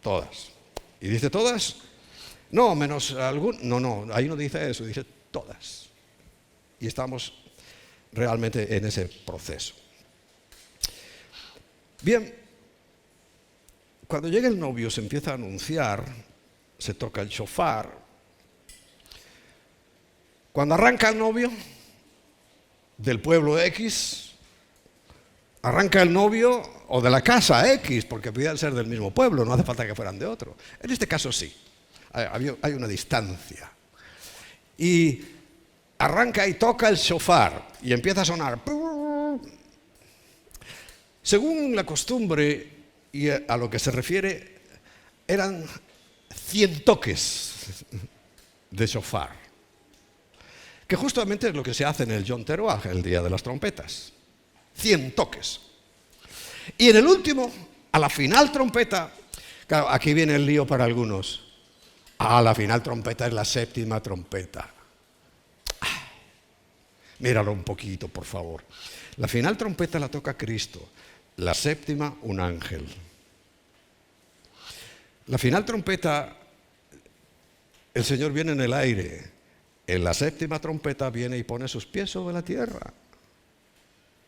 Todas. ¿Y dice todas? No, menos algún. No, ahí no dice eso, dice todas. Y estamos realmente en ese proceso. Bien, cuando llega el novio se empieza a anunciar, se toca el shofar. Cuando arranca el novio del pueblo X, arranca el novio o de la casa X, porque podían ser del mismo pueblo, no hace falta que fueran de otro. En este caso sí, hay una distancia. Y arranca y toca el shofar y empieza a sonar. Según la costumbre y a lo que se refiere, eran 100 toques de shofar, que justamente es lo que se hace en el Yom Teruah, el día de las trompetas. 100 toques. Y en el último, a la final trompeta, claro, aquí viene el lío para algunos. La final trompeta es la séptima trompeta. Míralo un poquito, por favor. La final trompeta la toca Cristo, la séptima un ángel. La final trompeta, el Señor viene en el aire. En la séptima trompeta viene y pone sus pies sobre la tierra.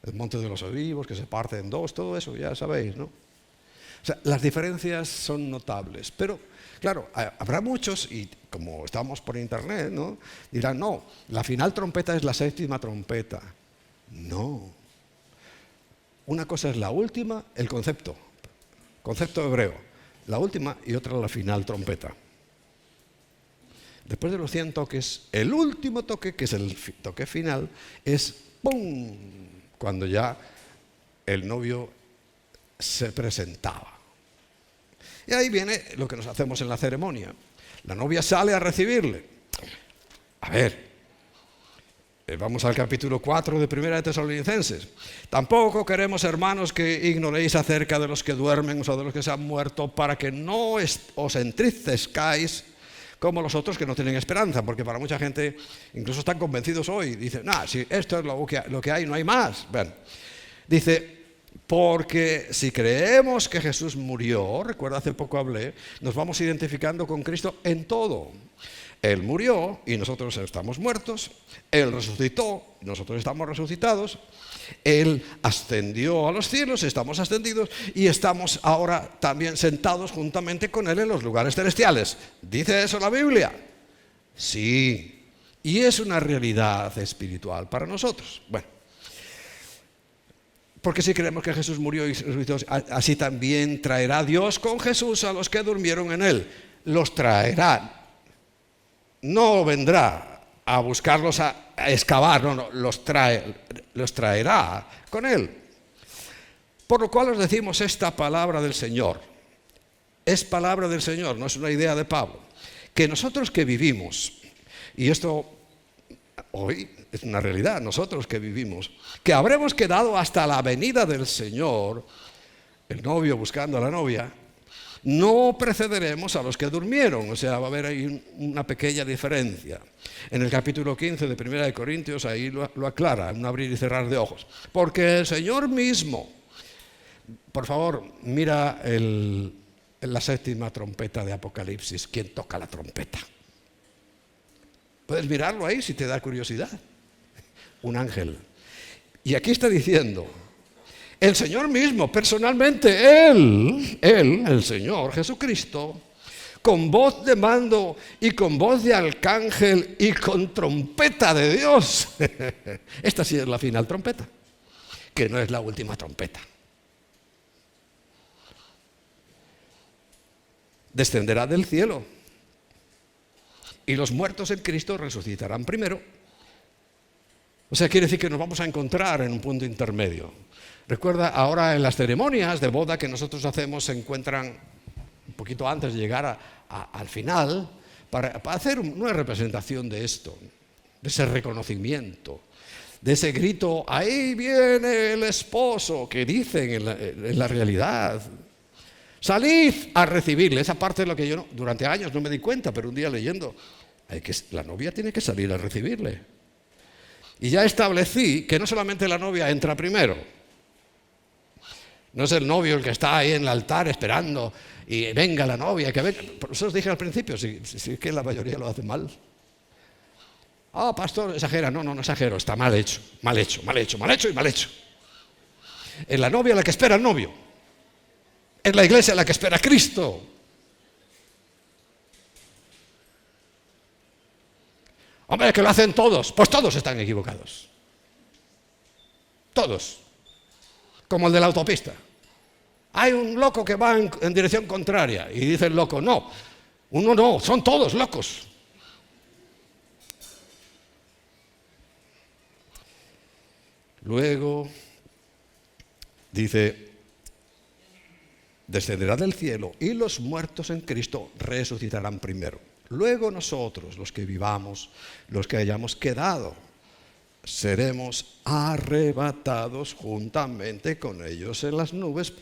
El monte de los olivos que se parte en dos, todo eso ya sabéis, ¿no? O sea, las diferencias son notables, pero claro, habrá muchos, y como estamos por internet, ¿no?, dirán, no, la final trompeta es la séptima trompeta. No. Una cosa es la última, el concepto hebreo, la última, y otra la final trompeta. Después de los 100 toques, el último toque, que es el toque final, es ¡pum!, cuando ya el novio se presentaba. Y ahí viene lo que nos hacemos en la ceremonia. La novia sale a recibirle. A ver, vamos al capítulo 4 de Primera de Tesalonicenses. Tampoco queremos, hermanos, que ignoréis acerca de los que duermen o de los que se han muerto, para que no os entristezcáis como los otros que no tienen esperanza, porque para mucha gente incluso están convencidos hoy. Dicen, si esto es lo que hay, no hay más. Bueno, dice, porque si creemos que Jesús murió, recuerda hace poco hablé, nos vamos identificando con Cristo en todo. Él murió y nosotros estamos muertos. Él resucitó y nosotros estamos resucitados. Él ascendió a los cielos, estamos ascendidos y estamos ahora también sentados juntamente con Él en los lugares celestiales. ¿Dice eso la Biblia? Sí. Y es una realidad espiritual para nosotros. Bueno, porque si creemos que Jesús murió y resucitó, así también traerá Dios con Jesús a los que durmieron en Él. Los traerá. No vendrá a buscarlos, a excavar, no, los traerá con Él. Por lo cual os decimos esta palabra del Señor. Es palabra del Señor, no es una idea de Pablo. Que nosotros que vivimos, y esto hoy es una realidad, nosotros que vivimos, que habremos quedado hasta la venida del Señor, el novio buscando a la novia, no precederemos a los que durmieron. O sea, va a haber ahí una pequeña diferencia. En el capítulo 15 de Primera de Corintios, ahí lo aclara, un abrir y cerrar de ojos. Porque el Señor mismo, por favor, mira la séptima trompeta de Apocalipsis. ¿Quién toca la trompeta? Puedes mirarlo ahí si te da curiosidad. Un ángel. Y aquí está diciendo, el Señor mismo, personalmente, Él, el Señor Jesucristo, con voz de mando y con voz de arcángel y con trompeta de Dios. Esta sí es la final trompeta, que no es la última trompeta. Descenderá del cielo y los muertos en Cristo resucitarán primero. O sea, quiere decir que nos vamos a encontrar en un punto intermedio. Recuerda, ahora en las ceremonias de boda que nosotros hacemos se encuentran un poquito antes de llegar al final para hacer una representación de esto, de ese reconocimiento, de ese grito, ahí viene el esposo, que dicen en la realidad. Salid a recibirle. Esa parte es lo que yo durante años no me di cuenta, pero un día leyendo, la novia tiene que salir a recibirle. Y ya establecí que no solamente la novia entra primero. No es el novio el que está ahí en el altar esperando y venga la novia, que venga. Por eso os dije al principio, si es que la mayoría lo hace mal. Pastor, exagera. No exagero, está mal hecho. Mal hecho. Es la novia la que espera al novio. Es la iglesia la que espera a Cristo. Hombre, que lo hacen todos. Pues todos están equivocados. Todos. Como el de la autopista. Hay un loco que va en dirección contraria y dice el loco, no, uno no, son todos locos. Luego dice, descenderá del cielo y los muertos en Cristo resucitarán primero. Luego nosotros, los que vivamos, los que hayamos quedado, seremos arrebatados juntamente con ellos en las nubes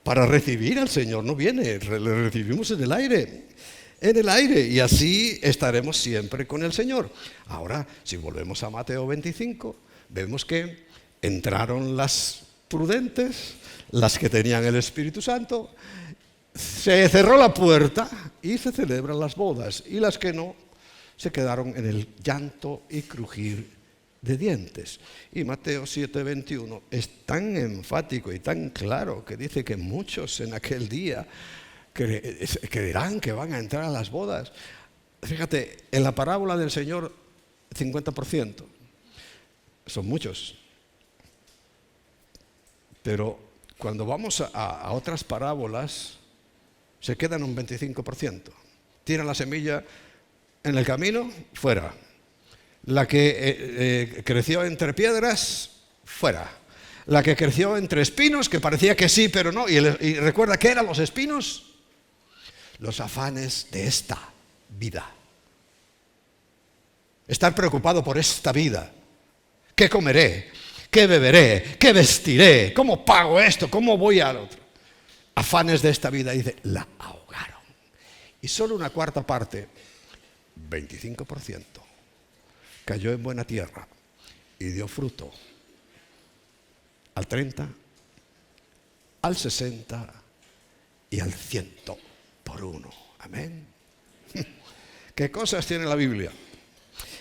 para recibir al Señor. No viene, le recibimos en el aire, y así estaremos siempre con el Señor. Ahora, si volvemos a Mateo 25, vemos que entraron las prudentes, las que tenían el Espíritu Santo, se cerró la puerta y se celebran las bodas, y las que no se quedaron en el llanto y crujir de dientes. Y Mateo 7:21 es tan enfático y tan claro que dice que muchos en aquel día creerán que van a entrar a las bodas. Fíjate, en la parábola del Señor, 50%. Son muchos. Pero cuando vamos a otras parábolas, se quedan un 25%. Tiran la semilla en el camino, fuera. La que creció entre piedras, fuera. La que creció entre espinos, que parecía que sí, pero no. Y recuerda, ¿qué eran los espinos? Los afanes de esta vida. Estar preocupado por esta vida. ¿Qué comeré? ¿Qué beberé? ¿Qué vestiré? ¿Cómo pago esto? ¿Cómo voy al otro? Afanes de esta vida, dice, la ahogaron. Y solo una cuarta parte, 25%, cayó en buena tierra y dio fruto al 30, al 60 y al 100 por uno. Amén. ¿Qué cosas tiene la Biblia?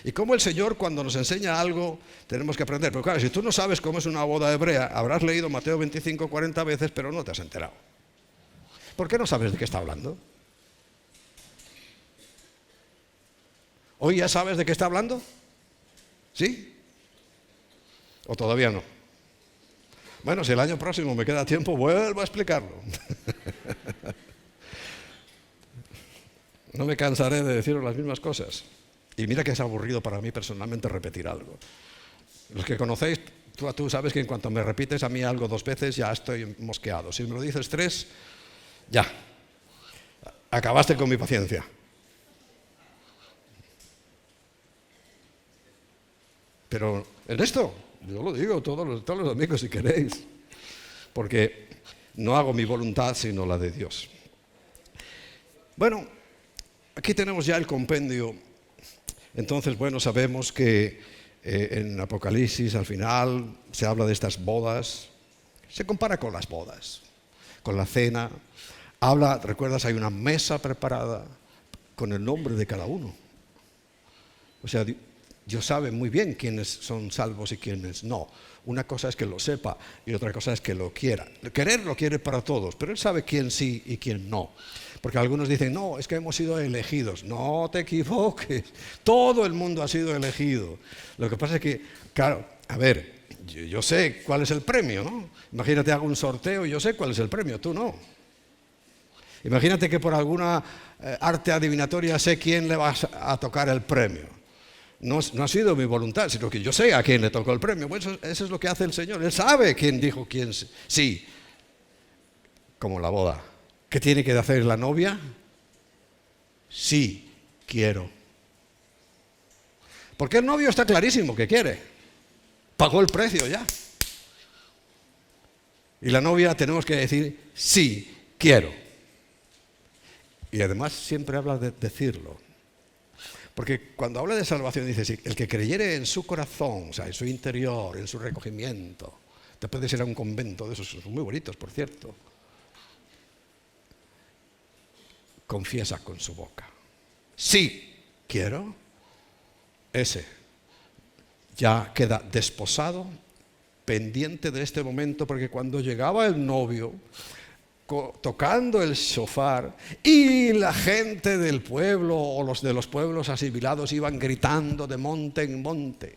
Y cómo el Señor, cuando nos enseña algo, tenemos que aprender. Pero claro, si tú no sabes cómo es una boda hebrea, habrás leído Mateo 25 40 veces, pero no te has enterado. ¿Por qué no sabes de qué está hablando? ¿Hoy ya sabes de qué está hablando? ¿Sí? ¿O todavía no? Bueno, si el año próximo me queda tiempo, vuelvo a explicarlo. No me cansaré de deciros las mismas cosas. Y mira que es aburrido para mí personalmente repetir algo. Los que conocéis, tú sabes que en cuanto me repites a mí algo 2 veces ya estoy mosqueado. Si me lo dices 3, ya. Acabaste con mi paciencia. Pero en esto, yo lo digo todos los domingos si queréis, porque no hago mi voluntad sino la de Dios. Bueno, aquí tenemos ya el compendio. Entonces, bueno, sabemos que en Apocalipsis al final se habla de estas bodas, se compara con las bodas, con la cena. Habla, recuerdas, hay una mesa preparada con el nombre de cada uno. O sea, Dios sabe muy bien quiénes son salvos y quiénes no. Una cosa es que lo sepa y otra cosa es que lo quiera. Querer lo quiere para todos, pero Él sabe quién sí y quién no. Porque algunos dicen, no, es que hemos sido elegidos. No te equivoques, todo el mundo ha sido elegido. Lo que pasa es que, claro, a ver, yo sé cuál es el premio, ¿no? Imagínate, hago un sorteo y yo sé cuál es el premio, tú no. Imagínate que por alguna arte adivinatoria sé quién le va a tocar el premio. No ha sido mi voluntad, sino que yo sé a quién le tocó el premio. Bueno, eso es lo que hace el Señor. Él sabe quién dijo quién sí, como la boda. ¿Qué tiene que hacer la novia? Sí, quiero. Porque el novio está clarísimo que quiere. Pagó el precio ya. Y la novia tenemos que decir, sí, quiero. Y además siempre habla de decirlo. Porque cuando habla de salvación dice, sí, el que creyere en su corazón, o sea, en su interior, en su recogimiento, te puedes ir a un convento de esos, son muy bonitos, por cierto. Confiesa con su boca. Sí, quiero. Ese ya queda desposado, pendiente de este momento, porque cuando llegaba el novio, tocando el shofar, y la gente del pueblo o los de los pueblos asimilados iban gritando de monte en monte,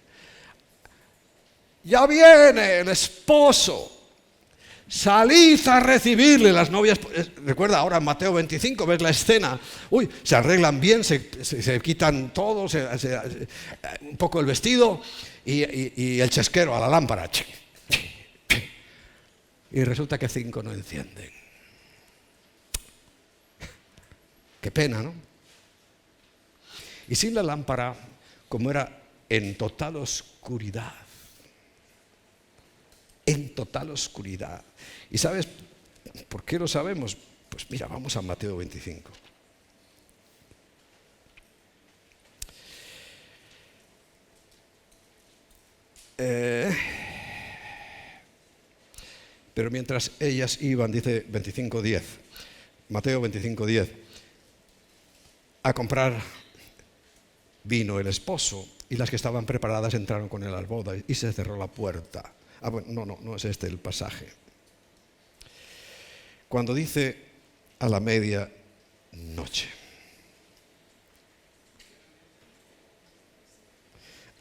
ya viene el esposo, salid a recibirle. Las novias, recuerda ahora en Mateo 25, ves la escena, se arreglan bien, se quitan todo, un poco el vestido y el chesquero a la lámpara, y resulta que 5 no encienden. Qué pena, ¿no? Y sin la lámpara, como era en total oscuridad. En total oscuridad. ¿Y sabes por qué lo sabemos? Pues mira, vamos a Mateo 25. Pero mientras ellas iban, dice 25:10, Mateo 25:10, a comprar vino el esposo, y las que estaban preparadas entraron con él a la boda y se cerró la puerta. Bueno, no es este el pasaje. Cuando dice a la media noche.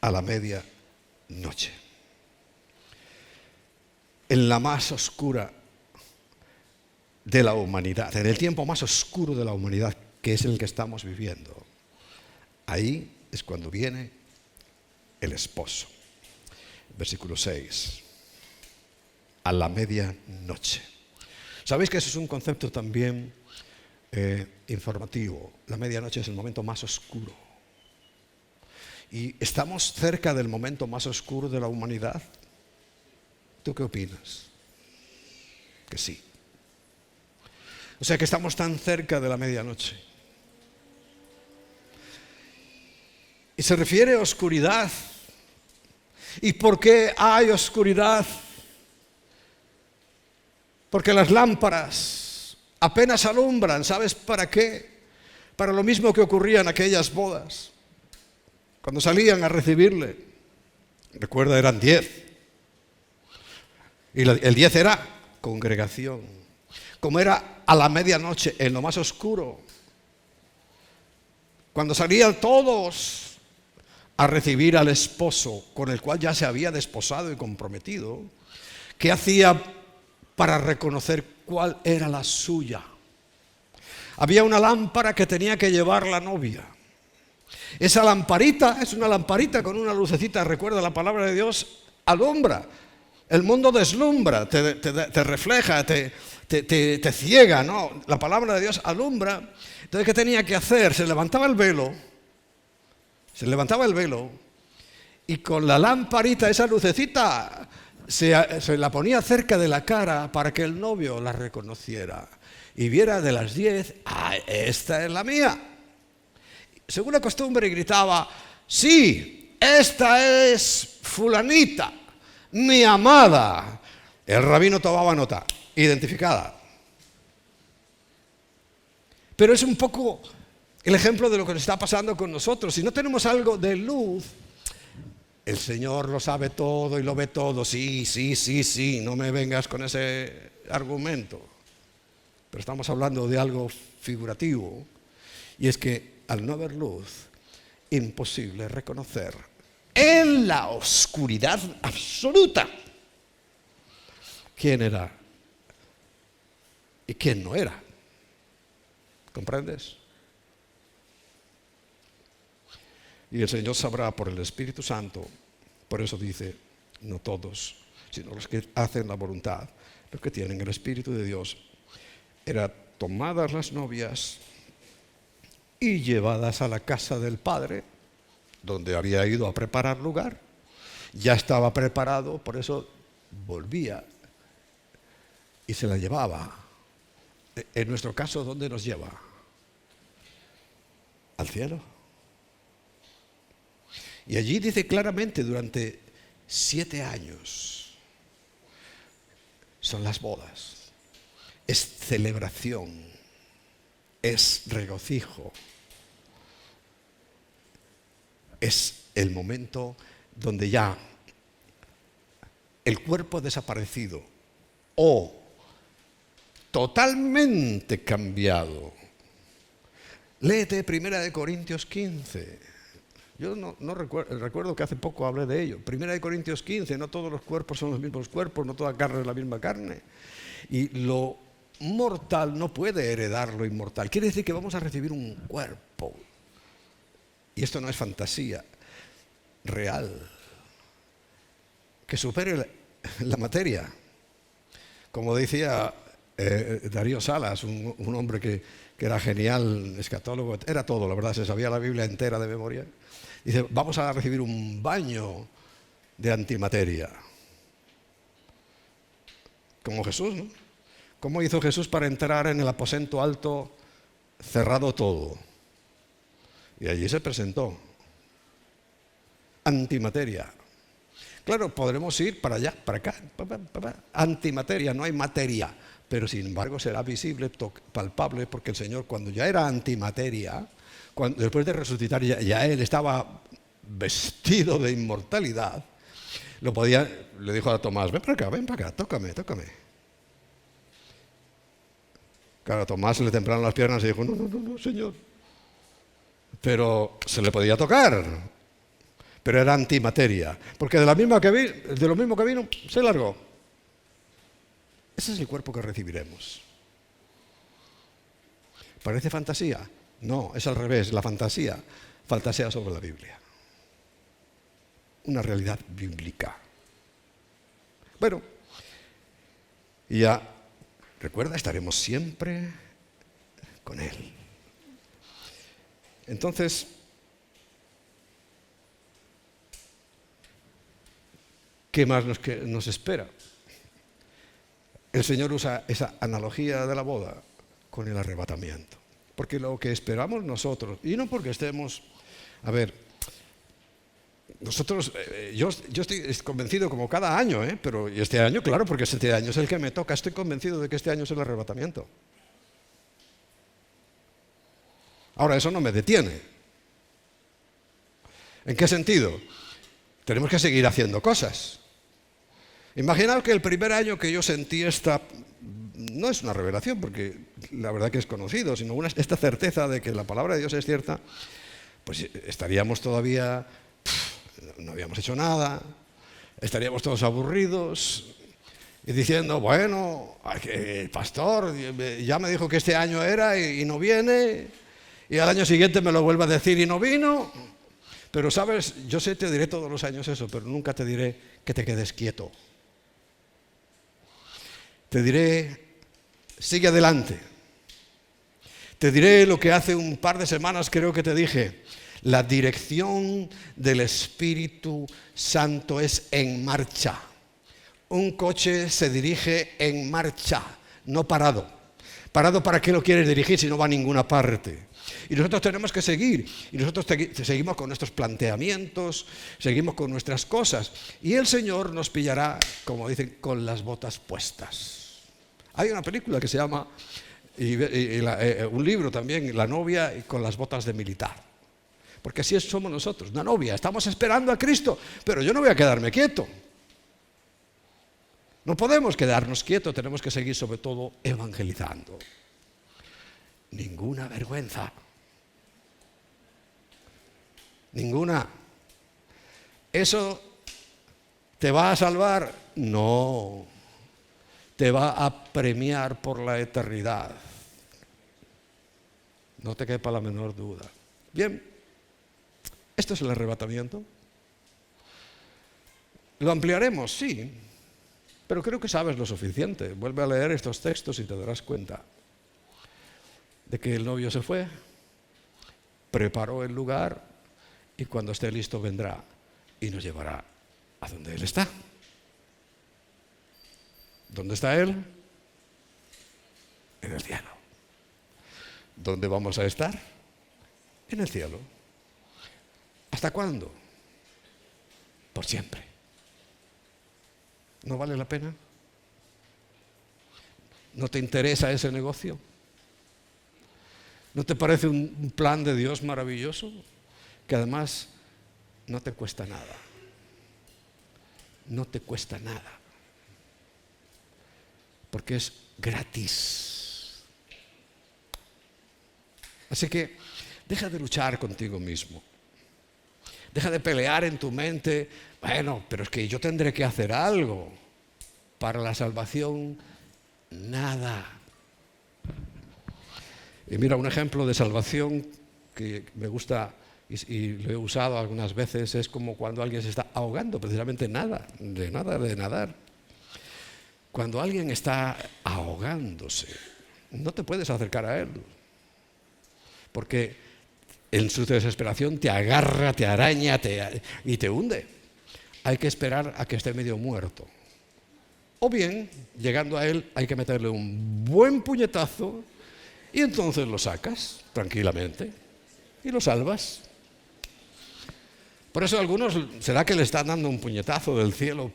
A la media noche. En la más oscura de la humanidad, en el tiempo más oscuro de la humanidad, que es el que estamos viviendo. Ahí es cuando viene el esposo. Versículo 6. A la medianoche. ¿Sabéis que eso es un concepto también informativo? La medianoche es el momento más oscuro. ¿Y estamos cerca del momento más oscuro de la humanidad? ¿Tú qué opinas? Que sí. O sea que estamos tan cerca de la medianoche. Y se refiere a oscuridad. ¿Y por qué hay oscuridad? Porque las lámparas apenas alumbran. ¿Sabes para qué? Para lo mismo que ocurría en aquellas bodas. Cuando salían a recibirle. Recuerda, eran 10. Y el 10 era congregación. Como era a la medianoche, en lo más oscuro. Cuando salían todos a recibir al esposo, con el cual ya se había desposado y comprometido, ¿qué hacía para reconocer cuál era la suya? Había una lámpara que tenía que llevar la novia. Esa lamparita es una lamparita con una lucecita, recuerda la palabra de Dios, alumbra. El mundo deslumbra, te refleja, te ciega, ¿no? La palabra de Dios alumbra. Entonces, ¿qué tenía que hacer? Se levantaba el velo y con la lamparita, esa lucecita, se la ponía cerca de la cara para que el novio la reconociera y viera de las 10, esta es la mía. Según la costumbre gritaba, sí, esta es fulanita, mi amada. El rabino tomaba nota, identificada. Pero es un poco el ejemplo de lo que nos está pasando con nosotros. Si no tenemos algo de luz, el Señor lo sabe todo y lo ve todo. Sí, no me vengas con ese argumento. Pero estamos hablando de algo figurativo. Y es que al no haber luz, imposible reconocer en la oscuridad absoluta quién era y quién no era. ¿Comprendes? Y el Señor sabrá por el Espíritu Santo. Por eso dice, no todos, sino los que hacen la voluntad, los que tienen el Espíritu de Dios. Era tomadas las novias y llevadas a la casa del Padre, donde había ido a preparar lugar. Ya estaba preparado, por eso volvía y se la llevaba. En nuestro caso, ¿dónde nos lleva? Al cielo. Y allí dice claramente, durante 7 años son las bodas. Es celebración, es regocijo, es el momento donde ya el cuerpo ha desaparecido o totalmente cambiado. Léete 1 Corintios 15. Yo no recuerdo que hace poco hablé de ello. 1 Corintios 15, no todos los cuerpos son los mismos cuerpos, no toda carne es la misma carne. Y lo mortal no puede heredar lo inmortal. Quiere decir que vamos a recibir un cuerpo. Y esto no es fantasía, real. Que supere la materia. Como decía Darío Salas, un hombre que era genial, escatólogo, era todo, la verdad, se sabía la Biblia entera de memoria. Dice, vamos a recibir un baño de antimateria. Como Jesús, ¿no? ¿Cómo hizo Jesús para entrar en el aposento alto, cerrado todo? Y allí se presentó. Antimateria. Claro, podremos ir para allá, para acá, antimateria, no hay materia. Pero sin embargo será visible, palpable, porque el Señor cuando ya era antimateria, después de resucitar ya Él estaba vestido de inmortalidad, le dijo a Tomás, ven para acá, tócame. Claro, a Tomás le temblaron las piernas y dijo, no, Señor. Pero se le podía tocar, pero era antimateria, porque de lo mismo que vino, se largó. Ese es el cuerpo que recibiremos. ¿Parece fantasía? No, es al revés, la fantasía fantasea sobre la Biblia. Una realidad bíblica. Bueno, y ya, recuerda, estaremos siempre con Él. Entonces, ¿qué más nos espera? El Señor usa esa analogía de la boda con el arrebatamiento. Porque lo que esperamos nosotros, y no porque estemos, nosotros, yo estoy convencido como cada año, pero este año, claro, porque este año es el que me toca, estoy convencido de que este año es el arrebatamiento. Ahora, eso no me detiene. ¿En qué sentido? Tenemos que seguir haciendo cosas. Imaginaos que el primer año que yo sentí no es una revelación, porque la verdad que es conocido, sino esta certeza de que la palabra de Dios es cierta, pues estaríamos todavía, no habíamos hecho nada, estaríamos todos aburridos y diciendo, bueno, el pastor ya me dijo que este año era y no viene, y al año siguiente me lo vuelve a decir y no vino. Pero sabes, yo te diré todos los años eso, pero nunca te diré que te quedes quieto. Te diré, sigue adelante. Te diré lo que hace un par de semanas creo que te dije. La dirección del Espíritu Santo es en marcha. Un coche se dirige en marcha, no parado. ¿Parado para qué lo quieres dirigir si no va a ninguna parte? Y nosotros tenemos que seguir. Y nosotros seguimos con nuestros planteamientos, seguimos con nuestras cosas. Y el Señor nos pillará, como dicen, con las botas puestas. Hay una película que se llama, un libro también, La novia con las botas de militar. Porque así somos nosotros, una novia. Estamos esperando a Cristo, pero yo no voy a quedarme quieto. No podemos quedarnos quietos, tenemos que seguir sobre todo evangelizando. Ninguna vergüenza. Ninguna. ¿Eso te va a salvar? No. Te va a premiar por la eternidad. No te quepa la menor duda. Bien, esto es el arrebatamiento. ¿Lo ampliaremos? Sí. Pero creo que sabes lo suficiente. Vuelve a leer estos textos y te darás cuenta de que el novio se fue, preparó el lugar y cuando esté listo vendrá y nos llevará a donde Él está. ¿Dónde está Él? En el cielo. ¿Dónde vamos a estar? En el cielo. ¿Hasta cuándo? Por siempre. ¿No vale la pena? ¿No te interesa ese negocio? ¿No te parece un plan de Dios maravilloso? Que además no te cuesta nada. No te cuesta nada. Porque es gratis. Así que deja de luchar contigo mismo. Deja de pelear en tu mente. Bueno, pero es que yo tendré que hacer algo. Para la salvación, nada. Y mira, un ejemplo de salvación que me gusta y lo he usado algunas veces es como cuando alguien se está ahogando, precisamente de nadar. Cuando alguien está ahogándose, no te puedes acercar a él, porque en su desesperación te agarra, te araña y te hunde. Hay que esperar a que esté medio muerto. O bien, llegando a él, hay que meterle un buen puñetazo y entonces lo sacas tranquilamente y lo salvas. Por eso a algunos, ¿será que le están dando un puñetazo del cielo?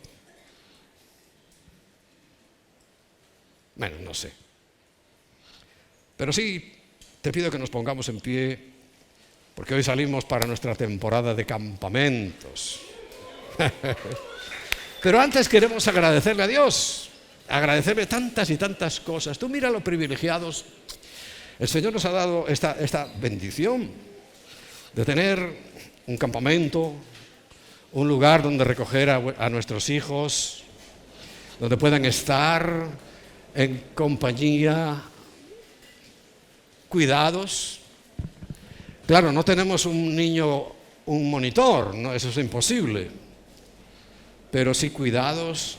Bueno, no sé. Pero sí, te pido que nos pongamos en pie, porque hoy salimos para nuestra temporada de campamentos. Pero antes queremos agradecerle a Dios, agradecerle tantas y tantas cosas. Tú mira lo privilegiados. El Señor nos ha dado esta bendición de tener un campamento, un lugar donde recoger a nuestros hijos, donde puedan estar en compañía, cuidados. Claro, no tenemos un niño, un monitor, ¿no? Eso es imposible. Pero sí cuidados,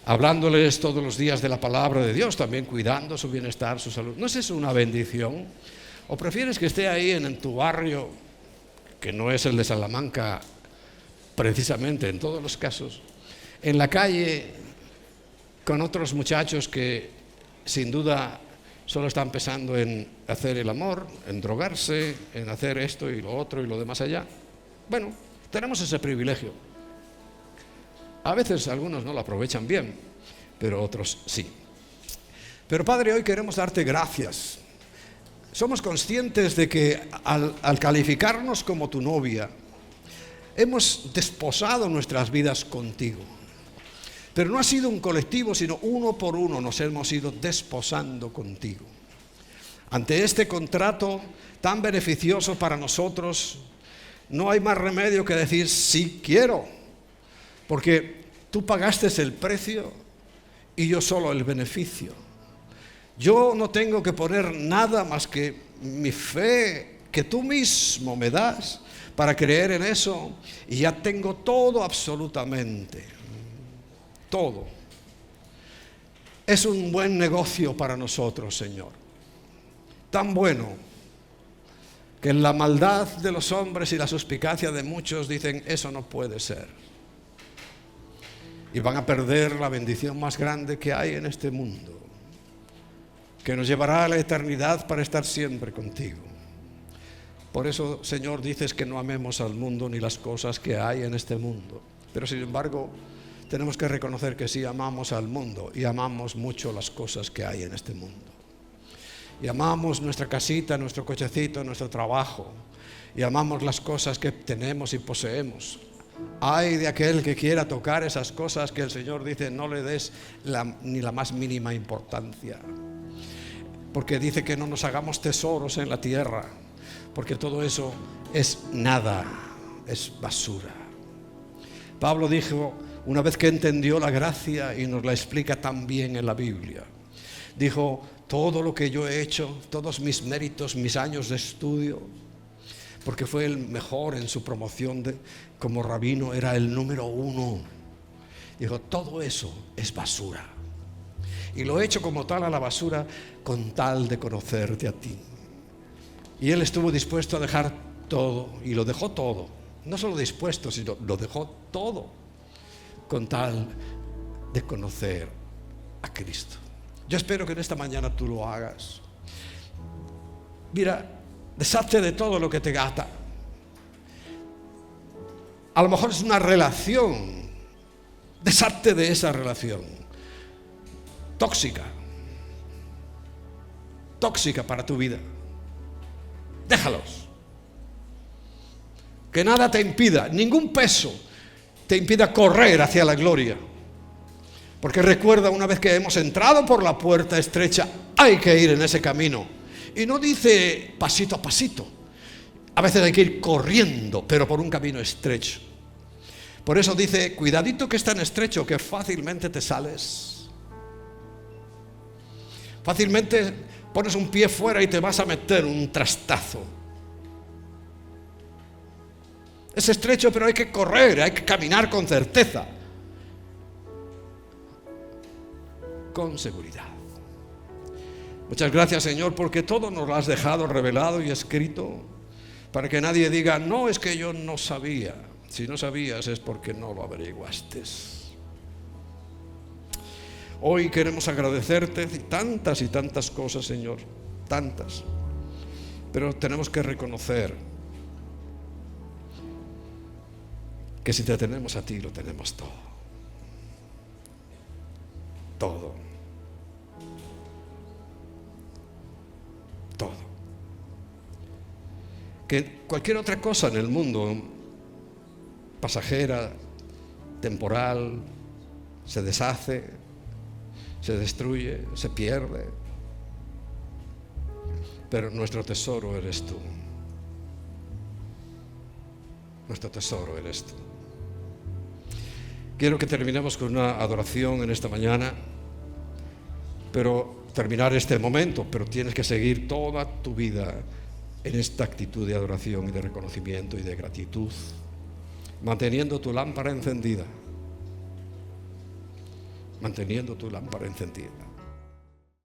hablándoles todos los días de la palabra de Dios, también cuidando su bienestar, su salud. ¿No es eso una bendición? ¿O prefieres que esté ahí en tu barrio, que no es el de Salamanca precisamente en todos los casos, en la calle con otros muchachos que sin duda solo están pensando en hacer el amor, en drogarse, en hacer esto y lo otro y lo demás allá? Bueno, tenemos ese privilegio. A veces algunos no lo aprovechan bien, pero otros sí. Pero Padre, hoy queremos darte gracias. Somos conscientes de que al calificarnos como tu novia, hemos desposado nuestras vidas contigo. Pero no ha sido un colectivo, sino uno por uno nos hemos ido desposando contigo. Ante este contrato tan beneficioso para nosotros, no hay más remedio que decir sí quiero. Porque tú pagaste el precio y yo solo el beneficio. Yo no tengo que poner nada más que mi fe que tú mismo me das para creer en eso y ya tengo todo absolutamente. Todo. Es un buen negocio para nosotros, Señor. Tan bueno que en la maldad de los hombres y la suspicacia de muchos dicen, eso no puede ser. Y van a perder la bendición más grande que hay en este mundo, que nos llevará a la eternidad para estar siempre contigo. Por eso, Señor, dices que no amemos al mundo ni las cosas que hay en este mundo. Pero sin embargo, tenemos que reconocer que sí amamos al mundo y amamos mucho las cosas que hay en este mundo. Y amamos nuestra casita, nuestro cochecito, nuestro trabajo. Y amamos las cosas que tenemos y poseemos. Ay de aquel que quiera tocar esas cosas que el Señor dice no le des ni la más mínima importancia, porque dice que no nos hagamos tesoros en la tierra, porque todo eso es nada, es basura. Pablo dijo, una vez que entendió la gracia y nos la explica tan bien en la Biblia, dijo, todo lo que yo he hecho, todos mis méritos, mis años de estudio, porque fue el mejor en su promoción como rabino, era el número 1. Dijo, todo eso es basura. Y lo he hecho como tal a la basura con tal de conocerte a ti. Y él estuvo dispuesto a dejar todo, y lo dejó todo. No solo dispuesto, sino lo dejó todo con tal de conocer a Cristo. Yo espero que en esta mañana tú lo hagas. Mira, deshazte de todo lo que te ata. A lo mejor es una relación. Deshazte de esa relación. Tóxica. Tóxica para tu vida. Déjalos. Que nada te impida, ningún peso te impida correr hacia la gloria. Porque recuerda, una vez que hemos entrado por la puerta estrecha, hay que ir en ese camino. Y no dice pasito a pasito. A veces hay que ir corriendo, pero por un camino estrecho. Por eso dice, cuidadito que es tan estrecho que fácilmente te sales. Fácilmente pones un pie fuera y te vas a meter un trastazo. Es estrecho, pero hay que correr, hay que caminar con certeza. con seguridad. Muchas gracias, Señor, porque todo nos lo has dejado revelado y escrito, para que nadie diga, no, es que yo no sabía. Si no sabías es porque no lo averiguaste. Hoy queremos agradecerte y tantas cosas, Señor, tantas. Pero tenemos que reconocer que si te tenemos a ti, lo tenemos todo. Todo. Todo. Que cualquier otra cosa en el mundo, pasajera, temporal, se deshace, se destruye, se pierde. Pero nuestro tesoro eres tú. Nuestro tesoro eres tú. Quiero que terminemos con una adoración en esta mañana, pero terminar este momento, pero tienes que seguir toda tu vida en esta actitud de adoración y de reconocimiento y de gratitud, manteniendo tu lámpara encendida, manteniendo tu lámpara encendida.